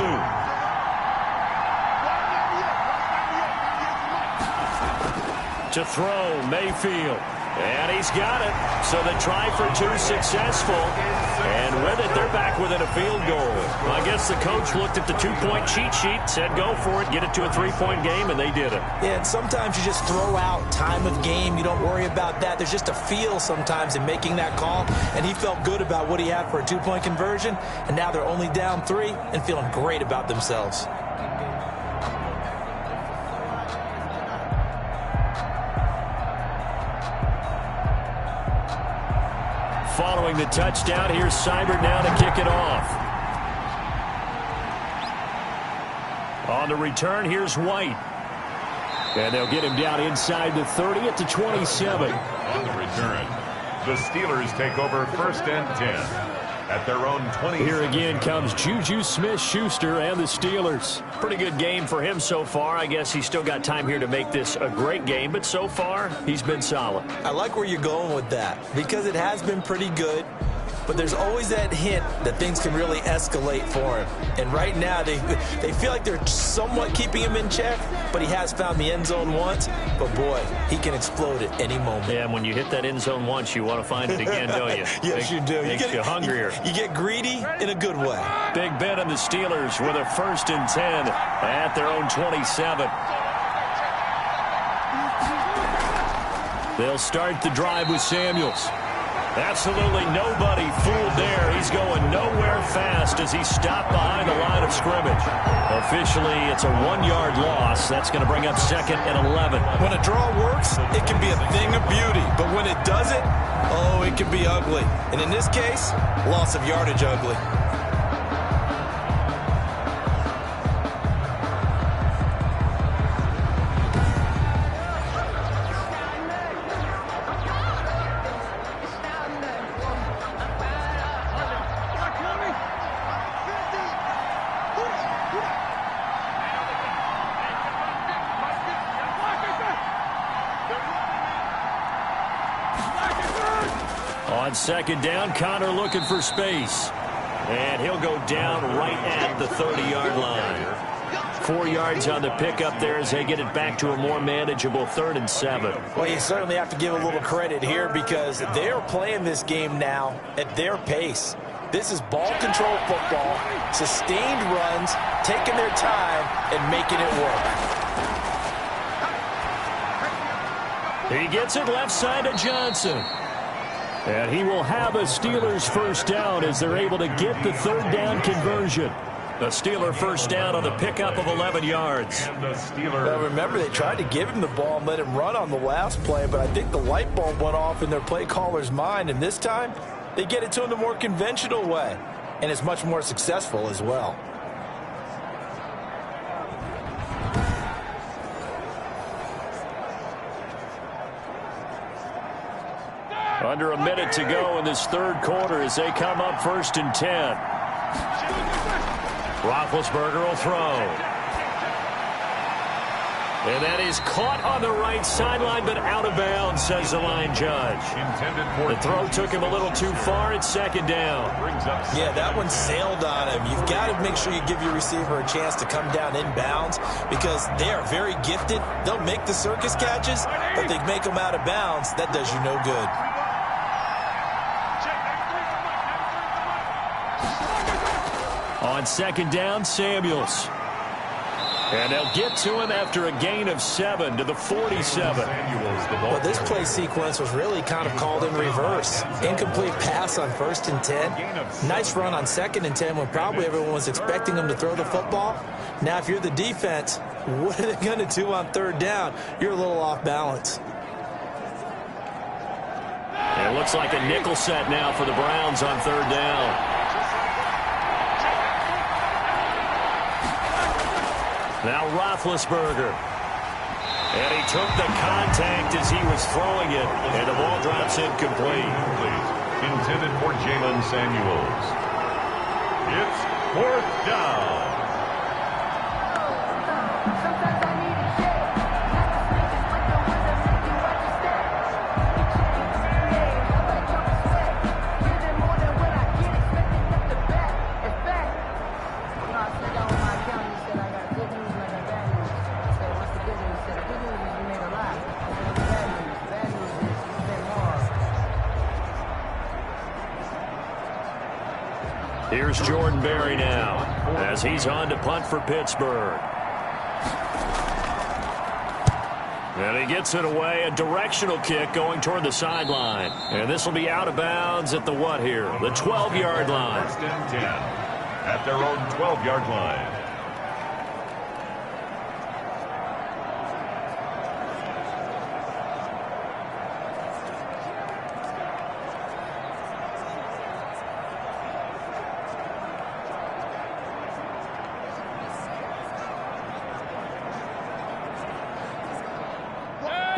To throw, Mayfield. And he's got it. So the try for 2 successful. And with it, they're back within a field goal. I guess the coach looked at the 2-point cheat sheet, said go for it, get it to a 3-point game, and they did it. Yeah, and sometimes you just throw out time of game. You don't worry about that. There's just a feel sometimes in making that call. And he felt good about what he had for a 2-point conversion. And now they're only down 3 and feeling great about themselves. Following the touchdown, here's Seibert now to kick it off. On the return, here's White. And they'll get him down inside the 30 at the 27. On the return, the Steelers take over 1st and 10 at their own 20. Here again comes Juju Smith-Schuster and the Steelers. Pretty good game for him so far. I guess he's still got time here to make this a great game, but so far, he's been solid. I like where you're going with that because it has been pretty good, but there's always that hint that things can really escalate for him. And right now, they feel like they're somewhat keeping him in check, but he has found the end zone once. But, boy, he can explode at any moment. Yeah, and when you hit that end zone once, you want to find it again, don't you? Yes, you do. Makes you hungrier. You get greedy in a good way. Big Ben and the Steelers with a 1st and 10 at their own 27. They'll start the drive with Samuels. Absolutely nobody fooled there. He's going nowhere fast as he's stopped behind the line of scrimmage. Officially, it's a 1-yard loss. That's going to bring up 2nd and 11. When a draw works, it can be a thing of beauty. But when it doesn't, oh, it can be ugly. And in this case, loss of yardage ugly. On 2nd down, Connor looking for space. And he'll go down right at the 30-yard line. 4 yards on the pickup there as they get it back to a more manageable 3rd and 7. Well, you certainly have to give a little credit here because they're playing this game now at their pace. This is ball control football, sustained runs, taking their time and making it work. He gets it left side to Johnson. And he will have a Steelers 1st down as they're able to get the 3rd down conversion. The Steeler 1st down on the pickup of 11 yards. Well, remember, they tried to give him the ball and let him run on the last play, but I think the light bulb went off in their play caller's mind, and this time they get it to him the more conventional way, and it's much more successful as well. Under a minute to go in this 3rd quarter as they come up 1st and 10. Roethlisberger will throw. And that is caught on the right sideline, but out of bounds, says the line judge. The throw took him a little too far. It's 2nd down. Yeah, that one sailed on him. You've got to make sure you give your receiver a chance to come down inbounds because they are very gifted. They'll make the circus catches, but they make them out of bounds. That does you no good. On second down, Samuels. And they'll get to him after a gain of 7 to the 47. Well, this play sequence was really kind of called in reverse. Incomplete pass on 1st and 10. Nice run on 2nd and 10 when probably everyone was expecting him to throw the football. Now, if you're the defense, what are they going to do on 3rd down? You're a little off balance. It looks like a nickel set now for the Browns on 3rd down. Now Roethlisberger. And he took the contact as he was throwing it, and the ball drops incomplete. Intended for Jalen Samuels. It's 4th down. Here's Jordan Berry now as he's on to punt for Pittsburgh. And he gets it away, a directional kick going toward the sideline. And this will be out of bounds at the what here? The 12-yard line. 1st and 10 at their own 12-yard line.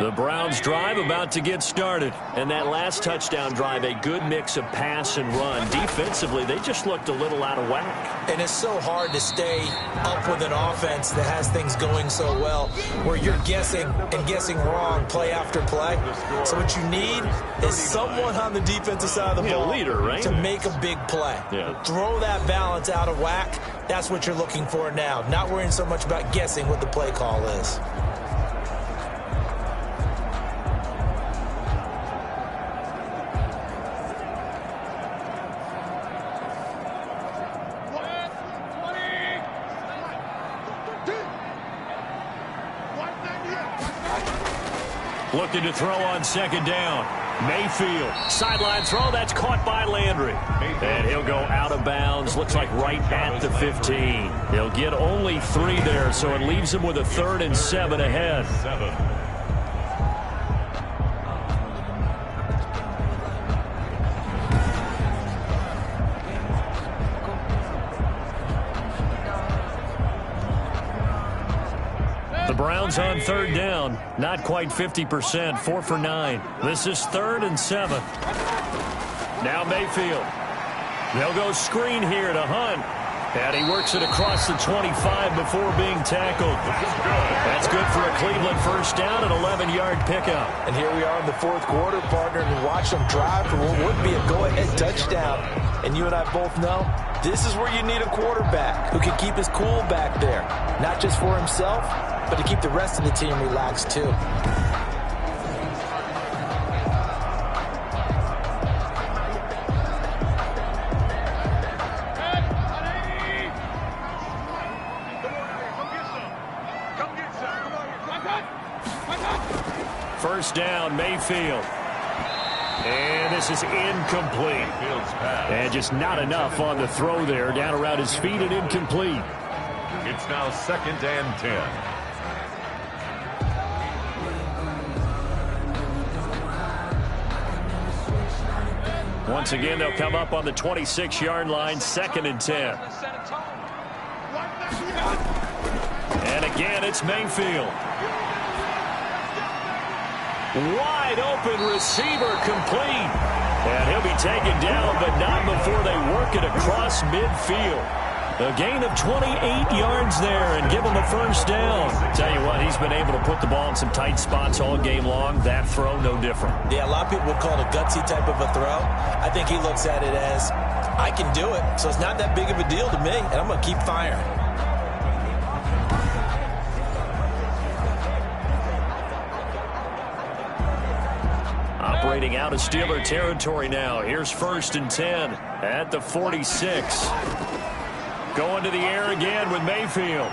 The Browns drive about to get started. And that last touchdown drive, a good mix of pass and run. Defensively, they just looked a little out of whack. And it's so hard to stay up with an offense that has things going so well, where you're guessing and guessing wrong play after play. So what you need is someone on the defensive side of the ball, leader, right? to make a big play. Yeah. Throw that balance out of whack. That's what you're looking for now. Not worrying so much about guessing what the play call is. Looking to throw on 2nd down. Mayfield. Sideline throw. That's caught by Landry. And he'll go out of bounds. Looks like right at the 15. He'll get only 3 there, so it leaves him with a 3rd and 7 ahead. The Browns on 3rd down, not quite 50%, 4 for 9. This is 3rd and 7. Now Mayfield. They'll go screen here to Hunt. And he works it across the 25 before being tackled. That's good for a Cleveland 1st down, an 11-yard pickup. And here we are in the 4th quarter, partner, and watch them drive for what would be a go-ahead touchdown. And you and I both know this is where you need a quarterback who can keep his cool back there. Not just for himself, but to keep the rest of the team relaxed, too. First down, Mayfield. And this is incomplete. And just not enough on the throw there. Down around his feet and incomplete. It's now 2nd and 10. Once again, they'll come up on the 26-yard line, 2nd and 10. And again, it's Mayfield. Wide open receiver complete. And he'll be taken down, but not before they work it across midfield. A gain of 28 yards there and give him a 1st down. Tell you what, he's been able to put the ball in some tight spots all game long. That throw, no different. Yeah, a lot of people would call it a gutsy type of a throw. I think he looks at it as, I can do it, so it's not that big of a deal to me, and I'm going to keep firing. Operating out of Steeler territory now. Here's 1st and 10 at the 46. Going to the air again with Mayfield.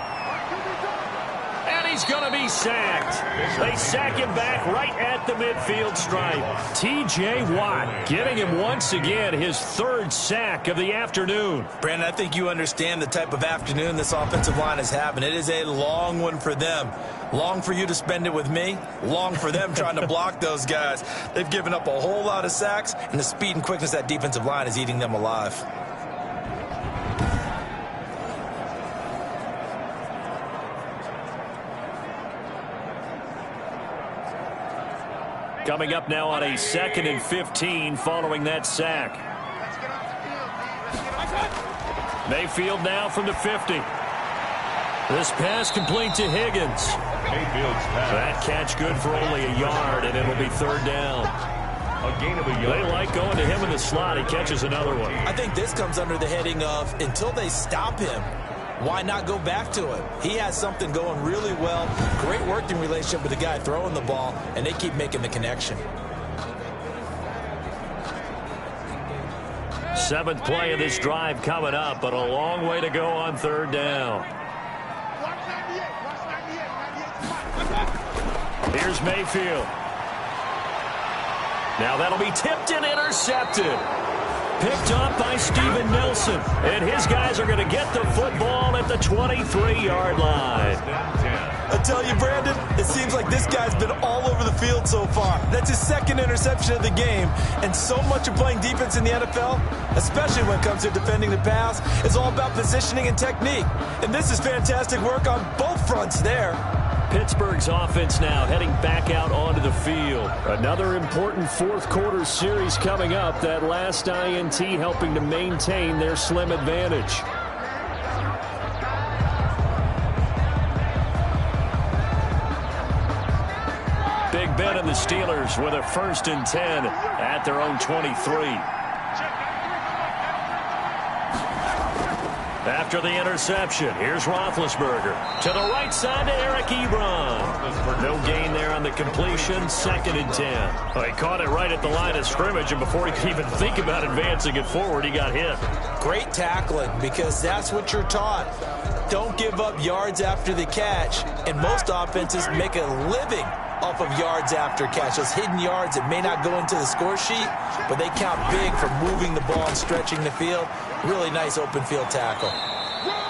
And he's going to be sacked. They sack him back right at the midfield stripe. T.J. Watt getting him once again his third sack of the afternoon. Brandon, I think you understand the type of afternoon this offensive line is having. It is a long one for them. Long for you to spend it with me. Long for them trying to block those guys. They've given up a whole lot of sacks, and the speed and quickness of that defensive line is eating them alive. Coming up now on a 2nd and 15 following that sack. Mayfield now from the 50. This pass complete to Higgins. That catch good for only a yard, and it'll be 3rd down. A gain of a yard. They like going to him in the slot. He catches another one. I think this comes under the heading of until they stop him, why not go back to him? He has something going really well. Great working relationship with the guy throwing the ball, and they keep making the connection. 7th play of this drive coming up, but a long way to go on 3rd down. Here's Mayfield. Now that'll be tipped and intercepted. Picked up by Steven Nelson. And his guys are going to get the football at the 23-yard line. I tell you, Brandon, it seems like this guy's been all over the field so far. That's his 2nd interception of the game. And so much of playing defense in the NFL, especially when it comes to defending the pass, is all about positioning and technique. And this is fantastic work on both fronts there. Pittsburgh's offense now heading back out onto the field. Another important 4th quarter series coming up. That last INT helping to maintain their slim advantage. Big Ben and the Steelers with a 1st and 10 at their own 23. After the interception, here's Roethlisberger. To the right side to Eric Ebron. No gain there on the completion, 2nd and 10. Well, he caught it right at the line of scrimmage, and before he could even think about advancing it forward, he got hit. Great tackling, because that's what you're taught. Don't give up yards after the catch, and most offenses make a living off of yards after catch. Those hidden yards that may not go into the score sheet, but they count big for moving the ball and stretching the field. Really nice open field tackle.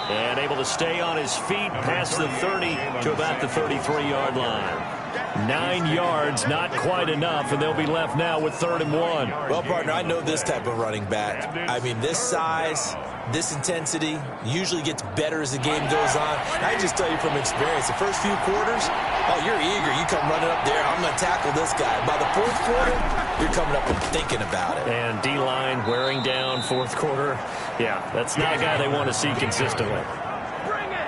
And able to stay on his feet past the 30 to about the 33-yard line. 9 yards, not quite enough, and they'll be left now with 3rd and 1. Well, partner, I know this type of running back. I mean, this size, this intensity usually gets better as the game goes on. I just tell you from experience, the first few quarters, oh, you're eager. You come running up there, I'm going to tackle this guy. By the 4th quarter, you're coming up and thinking about it. And D-line wearing down 4th quarter. Yeah, that's not a guy they want to see consistently.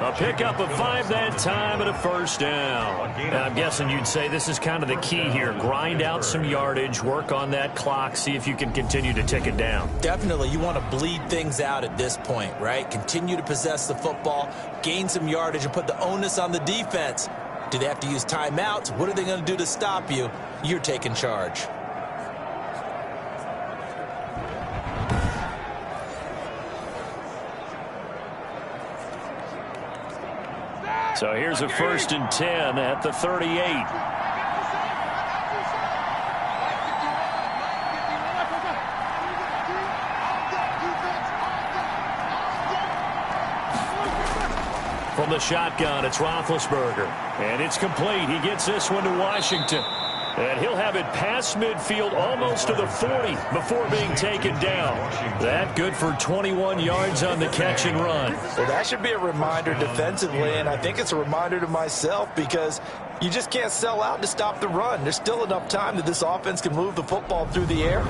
A pickup of 5 that time and a 1st down. And I'm guessing you'd say this is kind of the key here. Grind out some yardage, work on that clock, see if you can continue to tick it down. Definitely. You want to bleed things out at this point, right? Continue to possess the football, gain some yardage, and put the onus on the defense. Do they have to use timeouts? What are they going to do to stop you? You're taking charge. So here's a 1st and 10 at the 38. From the shotgun, it's Roethlisberger. And it's complete. He gets this one to Washington. And he'll have it past midfield almost to the 40 before being taken down. That good for 21 yards on the catch and run. Well, that should be a reminder defensively, and I think it's a reminder to myself because you just can't sell out to stop the run. There's still enough time that this offense can move the football through the air,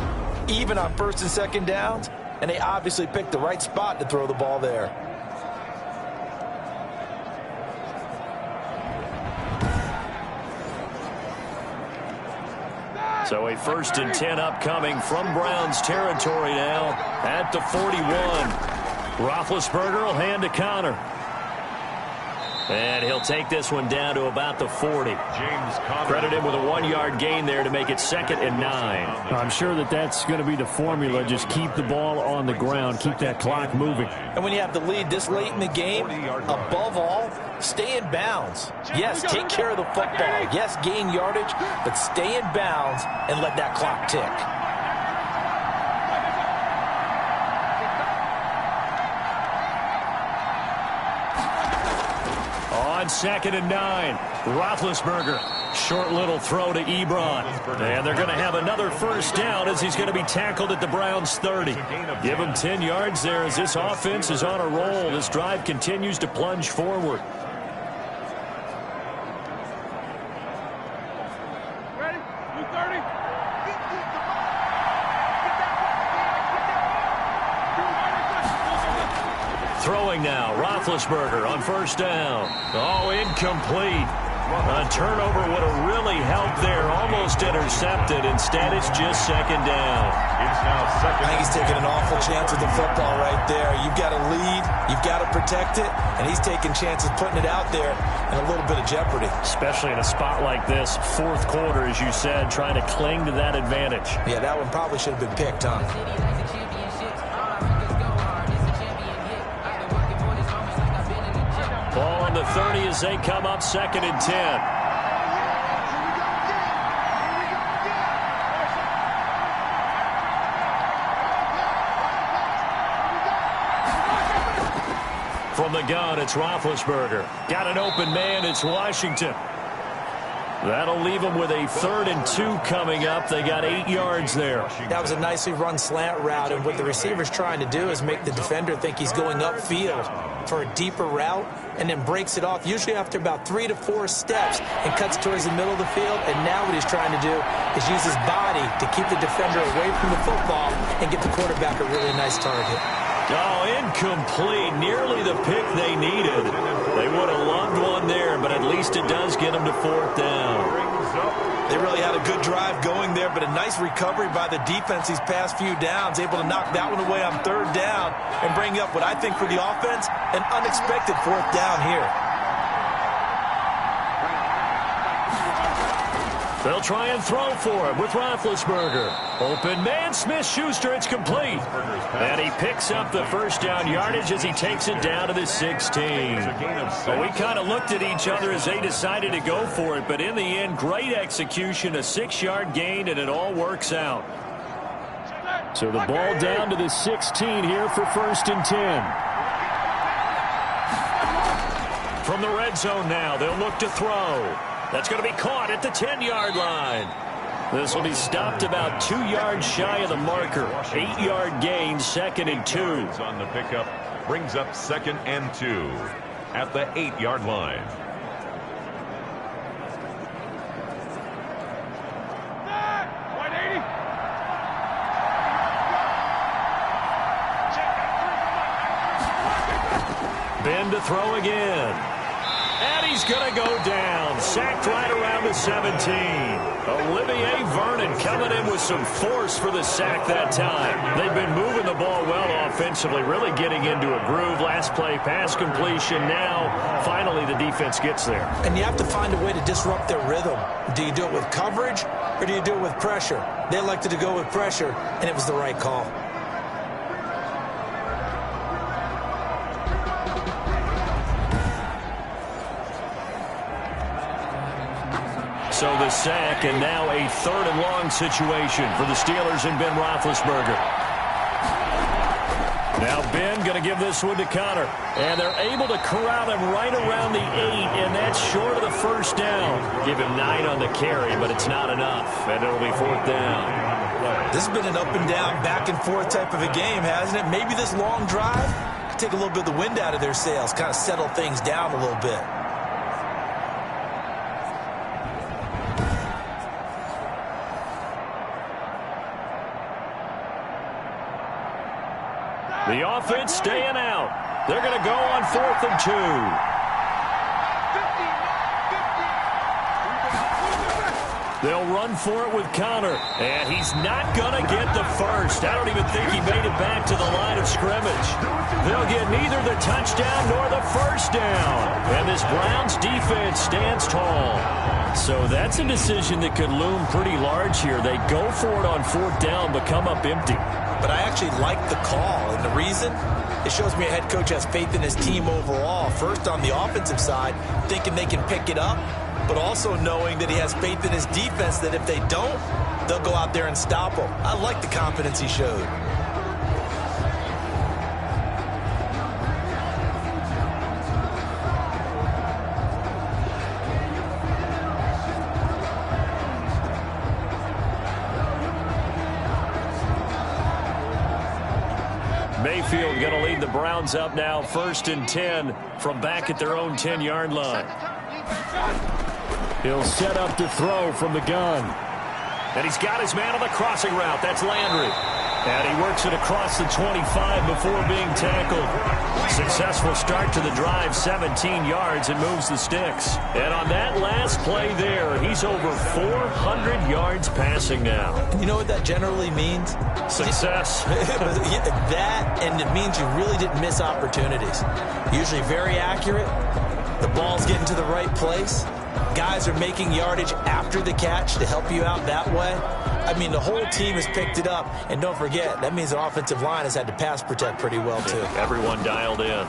even on 1st and 2nd downs, and they obviously picked the right spot to throw the ball there. So a 1st and 10 upcoming from Browns territory now at the 41. Roethlisberger will hand to Connor. And he'll take this one down to about the 40. Credit him with a 1-yard gain there to make it 2nd and 9. I'm sure that's going to be the formula. Just keep the ball on the ground. Keep that clock moving. And when you have the lead this late in the game, above all, stay in bounds. Yes, take care of the football. Yes, gain yardage, but stay in bounds and let that clock tick. On 2nd and 9, Roethlisberger. Short little throw to Ebron. And they're going to have another first down as he's going to be tackled at the Browns' 30. Give him 10 yards there as this offense is on a roll. This drive continues to plunge forward. Ready? 230. Throwing now, Roethlisberger on first down. Oh, incomplete. A turnover would have really helped there. Almost intercepted. Instead, it's just 2nd down. It's now 2nd. I think he's taking an awful chance with the football right there. You've got to lead. You've got to protect it. And he's taking chances putting it out there in a little bit of jeopardy. Especially in a spot like this, 4th quarter, as you said, trying to cling to that advantage. Yeah, that one probably should have been picked, huh? Ball on the 30 as they come up 2nd and 10. From the gun, it's Roethlisberger. Got an open man, it's Washington. That'll leave them with a 3rd and 2 coming up. They got 8 yards there. That was a nicely run slant route, and what the receiver's trying to do is make the defender think he's going upfield for a deeper route, and then breaks it off, usually after about 3 to 4 steps, and cuts towards the middle of the field. And now what he's trying to do is use his body to keep the defender away from the football and get the quarterback a really nice target. Oh, incomplete. Nearly the pick they needed. They would have loved one there, but at least it does get them to 4th down. They really had a good drive going there, but a nice recovery by the defense these past few downs, able to knock that one away on 3rd down and bring up what I think for the offense, an unexpected 4th down here. They'll try and throw for him with Roethlisberger. Open man, Smith-Schuster, it's complete. And he picks up the first down yardage as he takes it down to the 16. Well, we kind of looked at each other as they decided to go for it, but in the end, great execution, a 6-yard gain, and it all works out. So the ball down to the 16 here for 1st and 10. From the red zone now, they'll look to throw. That's going to be caught at the 10-yard line. This will be stopped about 2 yards shy of the marker. 8-yard gain, 2nd and 2. On the pickup, brings up 2nd and 2 at the 8-yard line. Wide 80. Ben to throw again. And he's going to go down. Sacked right around the 17. Olivier Vernon coming in with some force for the sack that time. They've been moving the ball well offensively, really getting into a groove. Last play, pass completion. Now, finally, the defense gets there. And you have to find a way to disrupt their rhythm. Do you do it with coverage or do you do it with pressure? They elected to go with pressure, and it was the right call. So the sack, and now a 3rd and long situation for the Steelers and Ben Roethlisberger. Now Ben going to give this one to Connor. And they're able to corral him right around the 8, and that's short of the first down. Give him 9 on the carry, but it's not enough, and it'll be 4th down. This has been an up and down, back and forth type of a game, hasn't it? Maybe this long drive could take a little bit of the wind out of their sails, kind of settle things down a little bit. The offense staying out. They're going to go on 4th and 2. They'll run for it with Connor, and he's not going to get the first. I don't even think he made it back to the line of scrimmage. They'll get neither the touchdown nor the first down, and this Browns defense stands tall. So that's a decision that could loom pretty large here. They go for it on 4th down, but come up empty. But I actually like the call, and the reason? It shows me a head coach has faith in his team overall. First, on the offensive side, thinking they can pick it up, but also knowing that he has faith in his defense that if they don't, they'll go out there and stop them. I like the confidence he showed. Mayfield going to lead the Browns up now, 1st and 10 from back at their own 10-yard line. He'll set up to throw from the gun. And he's got his man on the crossing route. That's Landry. And he works it across the 25 before being tackled. Successful start to the drive, 17 yards, and moves the sticks. And on that last play there, he's over 400 yards passing now. You know what that generally means? Success. That, and it means you really didn't miss opportunities. Usually very accurate. The ball's getting to the right place. Guys are making yardage after the catch to help you out that way. I mean, the whole team has picked it up. And don't forget, that means the offensive line has had to pass protect pretty well, too. Everyone dialed in.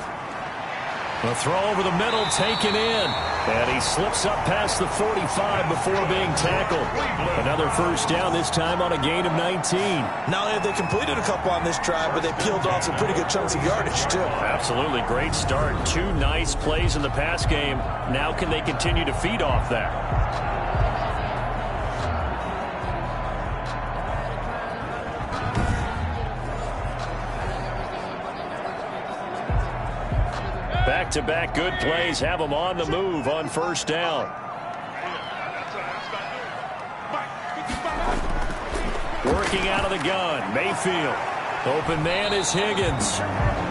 A throw over the middle, taken in. And he slips up past the 45 before being tackled. Another first down, this time on a gain of 19. Not only have they completed a couple on this drive, but they peeled off some pretty good chunks of yardage, too. Absolutely, great start. 2 nice plays in the pass game. Now can they continue to feed off that? Back-to-back good plays have them on the move on 1st down. Working out of the gun, Mayfield. Open man is Higgins.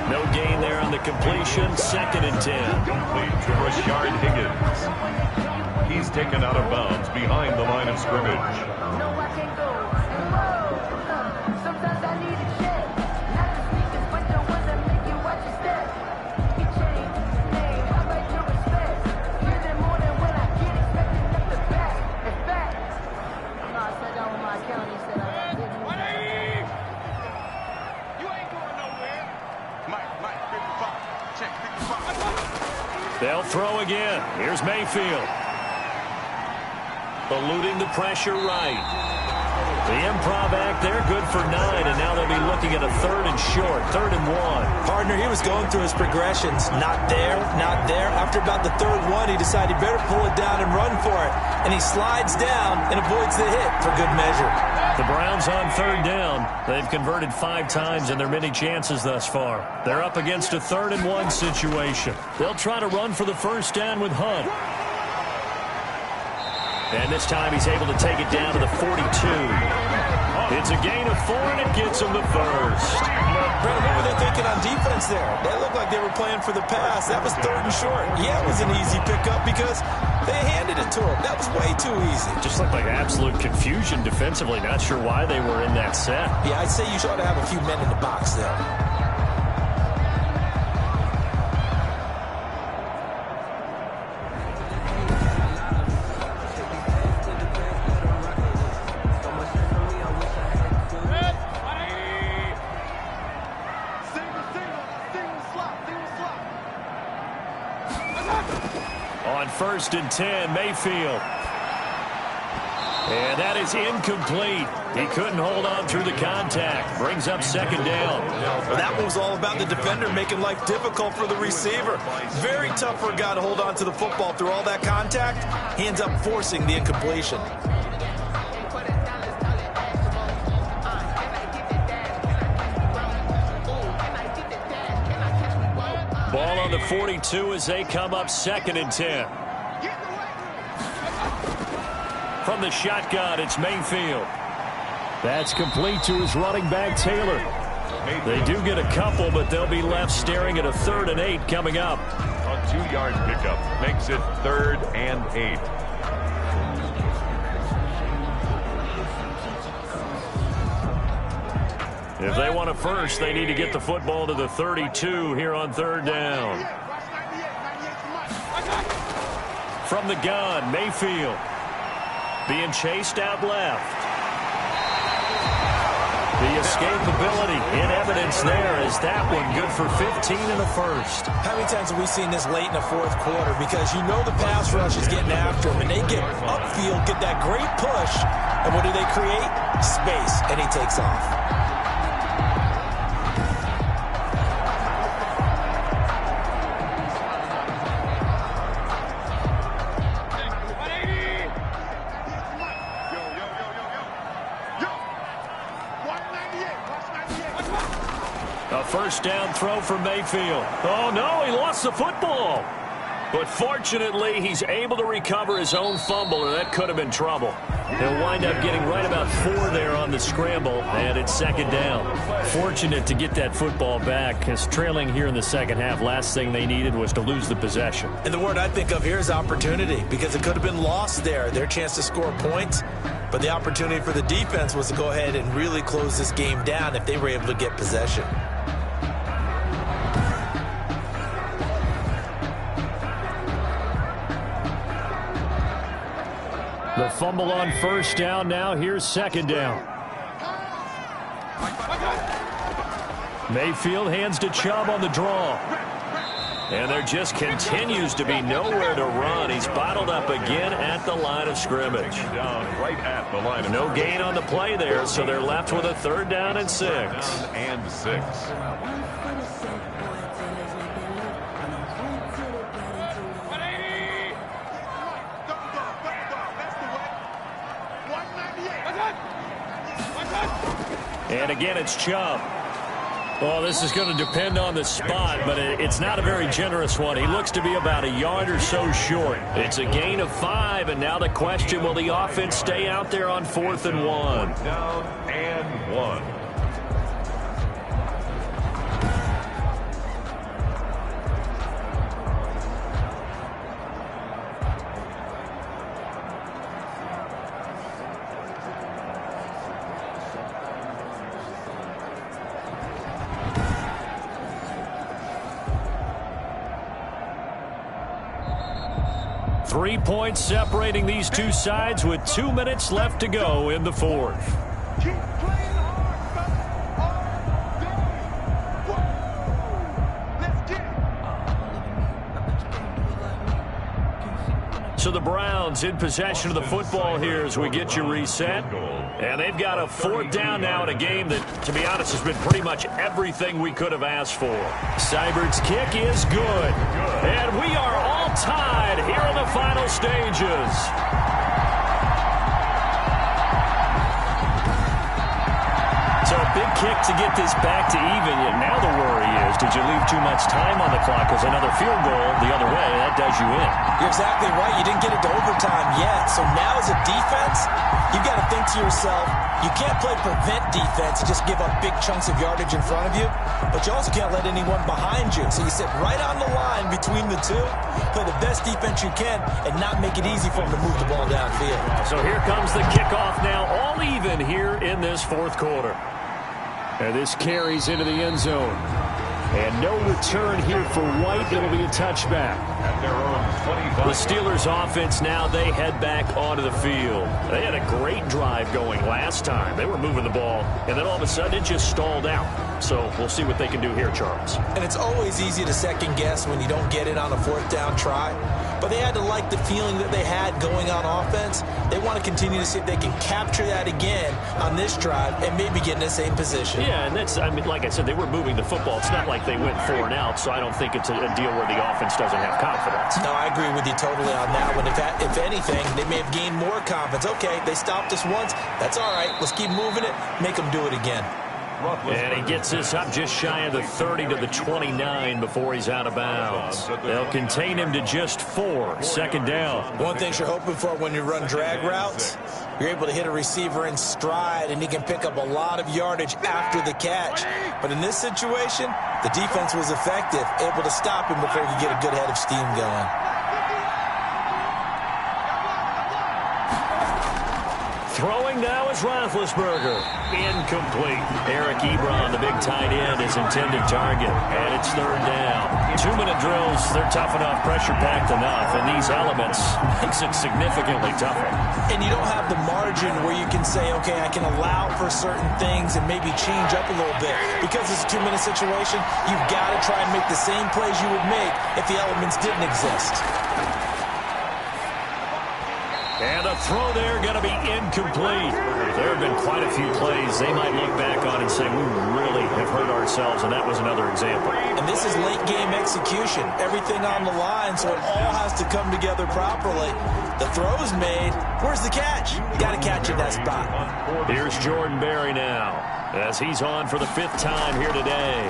No gain there on the completion, 2nd and 10. Complete to Rashard Higgins. He's taken out of bounds behind the line of scrimmage. They'll throw again. Here's Mayfield. Eluding the pressure right. The improv act there, good for 9, and now they'll be looking at a 3rd and short, 3rd and 1. Partner, he was going through his progressions. Not there, not there. After about the 3rd one, he decided he better pull it down and run for it. And he slides down and avoids the hit for good measure. The Browns on 3rd down. They've converted 5 times in their many chances thus far. They're up against a 3rd and 1 situation. They'll try to run for the first down with Hunt. And this time he's able to take it down to the 42. It's a gain of 4, and it gets him the first. Brandon, what were they thinking on defense there? They looked like they were playing for the pass. That was 3rd and short. Yeah, it was an easy pickup because they handed it to him. That was way too easy. Just looked like absolute confusion defensively. Not sure why they were in that set. Yeah, I'd say you ought to have a few men in the box there. On 1st and 10, Mayfield. And that is incomplete. He couldn't hold on through the contact. Brings up 2nd down. Well, that one was all about the defender making life difficult for the receiver. Very tough for a guy to hold on to the football through all that contact. He ends up forcing the incompletion. Ball on the 42 as they come up 2nd and 10. From the shotgun, it's Mayfield. That's complete to his running back, Taylor. They do get a couple, but they'll be left staring at a 3rd and 8 coming up. A 2-yard pickup makes it 3rd and 8. If they want a first, they need to get the football to the 32 here on third down. From the gun, Mayfield being chased out left. The escapability in evidence there is that one good for 15 in the first. How many times have we seen this late in the fourth quarter? Because you know the pass rush is getting after him, and they get upfield, get that great push, and what do they create? Space, and he takes off. A first down throw for Mayfield. Oh, no, he lost the football. But fortunately, he's able to recover his own fumble, or that could have been trouble. He'll wind up getting right about 4 there on the scramble, and it's second down. Fortunate to get that football back, because trailing here in the second half, last thing they needed was to lose the possession. And the word I think of here is opportunity, because it could have been lost there, their chance to score points. But the opportunity for the defense was to go ahead and really close this game down if they were able to get possession. The fumble on first down. Now here's second down. Mayfield hands to Chubb on the draw. And there just continues to be nowhere to run. He's bottled up again at the line of scrimmage. No gain on the play there, so they're left with a third down and 6. And again, it's Chubb. Well, this is going to depend on the spot, but it's not a very generous one. He looks to be about a yard or so short. It's a gain of 5, and now the question, will the offense stay out there on 4th and 1? Down and 1. Three points separating these two sides with 2 minutes left to go in the fourth. Keep playing hard, let's get it. So the Browns in possession of the football here as we get you reset. And they've got a 4th down now in a game that, to be honest, has been pretty much everything we could have asked for. Seibert's kick is good. And we are all tied here in the final stages. So a big kick to get this back to even. Yet now the worry is, did you leave too much time on the clock? Because another field goal the other way, that does you in. You're exactly right. You didn't get it to overtime yet. So now as a defense, you've got to think to yourself, you can't play prevent defense and just give up big chunks of yardage in front of you, but you also can't let anyone behind you. So you sit right on the line between the two, play the best defense you can, and not make it easy for them to move the ball downfield. So here comes the kickoff now, all even here in this fourth quarter. And this carries into the end zone. And no return here for White. It'll be a touchback. At their own 25. The Steelers offense now, they head back onto the field. They had a great drive going last time. They were moving the ball, and then all of a sudden it just stalled out. So we'll see what they can do here, Charles. And it's always easy to second guess when you don't get it on a 4th down try. But they had to like the feeling that they had going on offense. They want to continue to see if they can capture that again on this drive and maybe get in the same position. Yeah, and that's, I mean, like I said, they were moving the football. It's not like they went 4 and out, so I don't think it's a deal where the offense doesn't have confidence. No, I agree with you totally on that one. If anything, they may have gained more confidence. Okay, they stopped us once. That's all right. Let's keep moving it. Make them do it again. And he gets this up just shy of the 30 to the 29 before he's out of bounds. They'll contain him to just 4. Second down. One thing you're hoping for when you run drag routes, you're able to hit a receiver in stride, and he can pick up a lot of yardage after the catch. But in this situation, the defense was effective, able to stop him before he could get a good head of steam going. Throwing now is Roethlisberger. Incomplete. Eric Ebron, the big tight end, is intended target. And it's third down. 2-minute drills, they're tough enough, pressure-packed enough. And these elements makes it significantly tougher. And you don't have the margin where you can say, okay, I can allow for certain things and maybe change up a little bit. Because it's a 2-minute situation, you've got to try and make the same plays you would make if the elements didn't exist. And a throw there going to be incomplete. There have been quite a few plays they might look back on and say, we really have hurt ourselves, and that was another example. And this is late-game execution. Everything on the line, so it all has to come together properly. The throw's made. Where's the catch? You got to catch in that spot. Here's Jordan Berry now, as he's on for the 5th time here today.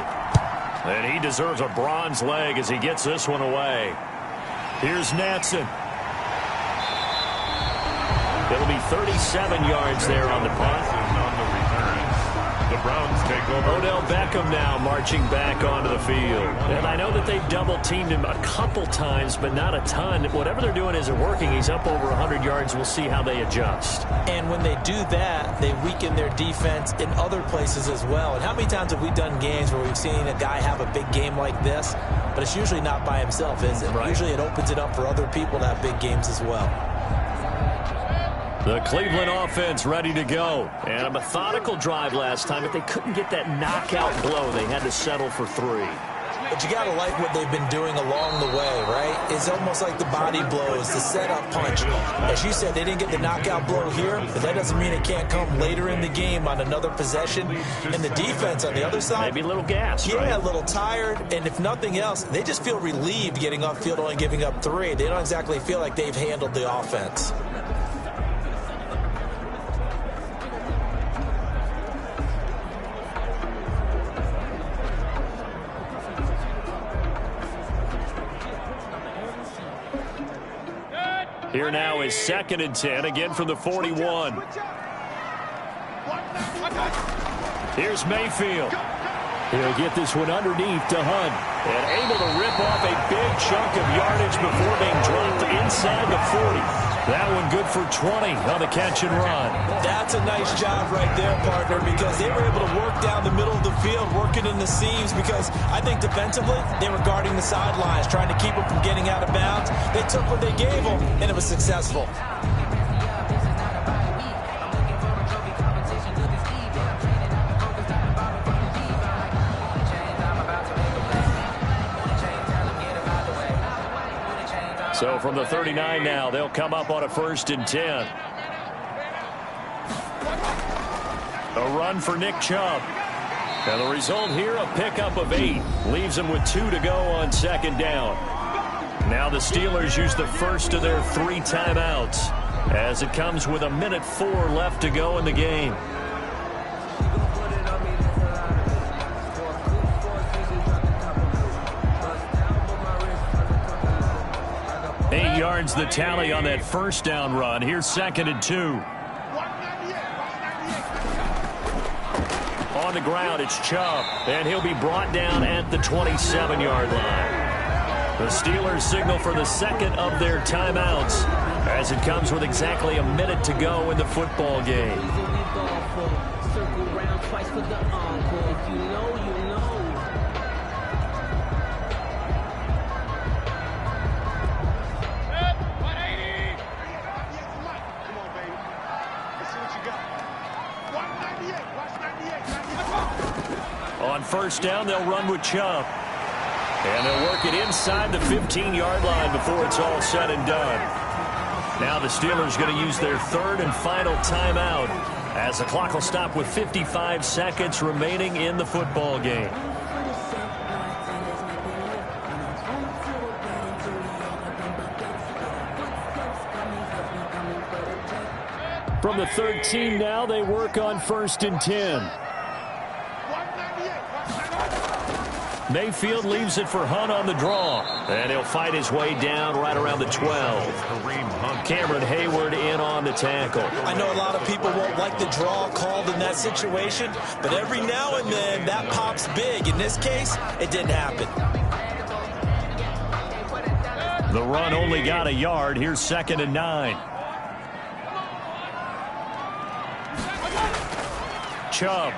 And he deserves a bronze leg as he gets this one away. Here's Natson. It'll be 37 yards there on the punt. The Browns take over. Odell Beckham now marching back onto the field. And I know that they've double-teamed him a couple times, but not a ton. Whatever they're doing isn't working. He's up over 100 yards. We'll see how they adjust. And when they do that, they weaken their defense in other places as well. And how many times have we done games where we've seen a guy have a big game like this? But it's usually not by himself, is it? Right. Usually it opens it up for other people to have big games as well. The Cleveland offense ready to go. And a methodical drive last time, but they couldn't get that knockout blow. They had to settle for 3. But you got to like what they've been doing along the way, right? It's almost like the body blows, the setup punch. As you said, they didn't get the knockout blow here, but that doesn't mean it can't come later in the game on another possession. And the defense on the other side, maybe a little gas, yeah, right? A little tired. And if nothing else, they just feel relieved getting upfield, only giving up 3. They don't exactly feel like they've handled the offense. Here now is 2nd and 10, again from the 41. Here's Mayfield. He'll get this one underneath to Hunt. And able to rip off a big chunk of yardage before being dropped inside the 40. That one good for 20 on the catch and run. That's a nice job right there, partner, because they were able to work down the middle of the field, working in the seams, because I think defensively they were guarding the sidelines, trying to keep them from getting out of bounds. They took what they gave them, and it was successful. So from the 39 now, they'll come up on a 1st and 10. A run for Nick Chubb. And the result here, a pickup of 8. Leaves them with 2 to go on 2nd down. Now the Steelers use the first of their 3 timeouts as it comes with 1:04 left to go in the game. Yards the tally on that 1st down run. Here's 2nd and 2. On the ground, it's Chubb, and he'll be brought down at the 27-yard line. The Steelers signal for the 2nd of their timeouts as it comes with exactly a minute to go in the football game. On 1st down, they'll run with Chubb. And they'll work it inside the 15-yard line before it's all said and done. Now the Steelers going to use their 3rd and final timeout as the clock will stop with 55 seconds remaining in the football game. From the 13 now, they work on 1st and 10. Mayfield leaves it for Hunt on the draw. And he'll fight his way down right around the 12. Cameron Hayward in on the tackle. I know a lot of people won't like the draw called in that situation, but every now and then that pops big. In this case, it didn't happen. The run only got a yard. Here's 2nd and 9. Chubb.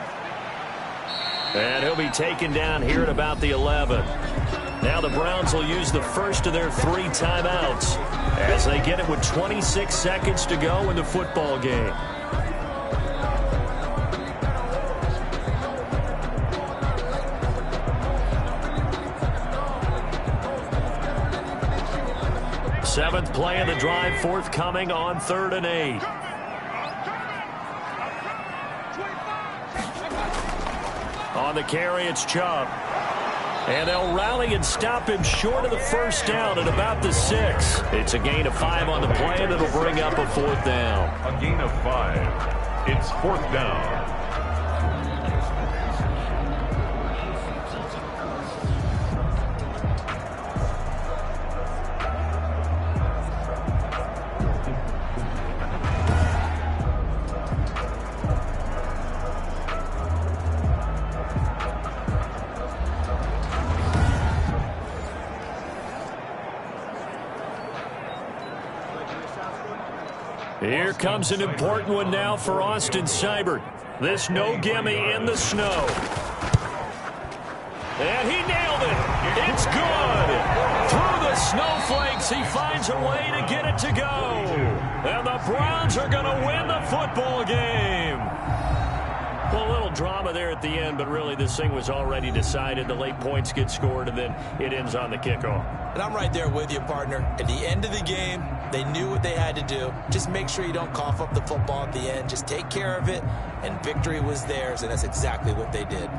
And he'll be taken down here at about the 11. Now the Browns will use the first of their 3 timeouts as they get it with 26 seconds to go in the football game. Seventh play of the drive forthcoming on 3rd and 8. On the carry, it's Chubb. And they'll rally and stop him short of the first down at about the 6. It's a gain of 5 on the play, and it'll bring up a 4th down. A gain of 5. It's 4th down. Here comes an important one now for Austin Seibert. This no-gimme in the snow. And he nailed it. It's good. Through the snowflakes, he finds a way to get it to go. And the Browns are going to win the football game. Well, a little drama there at the end, but really this thing was already decided. The late points get scored, and then it ends on the kickoff. And I'm right there with you, partner. At the end of the game, they knew what they had to do. Just make sure you don't cough up the football at the end. Just take care of it, and victory was theirs, and that's exactly what they did.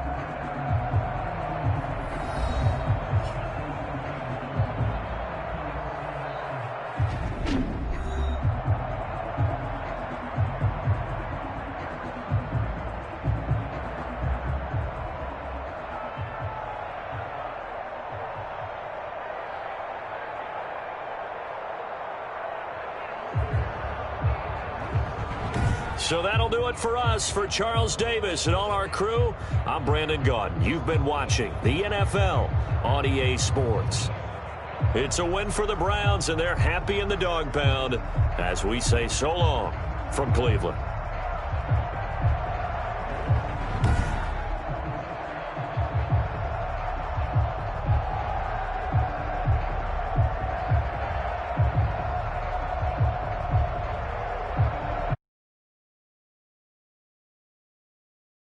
So that'll do it for us. For Charles Davis and all our crew, I'm Brandon Gaudin. You've been watching the NFL on EA Sports. It's a win for the Browns, and they're happy in the dog pound as we say so long from Cleveland.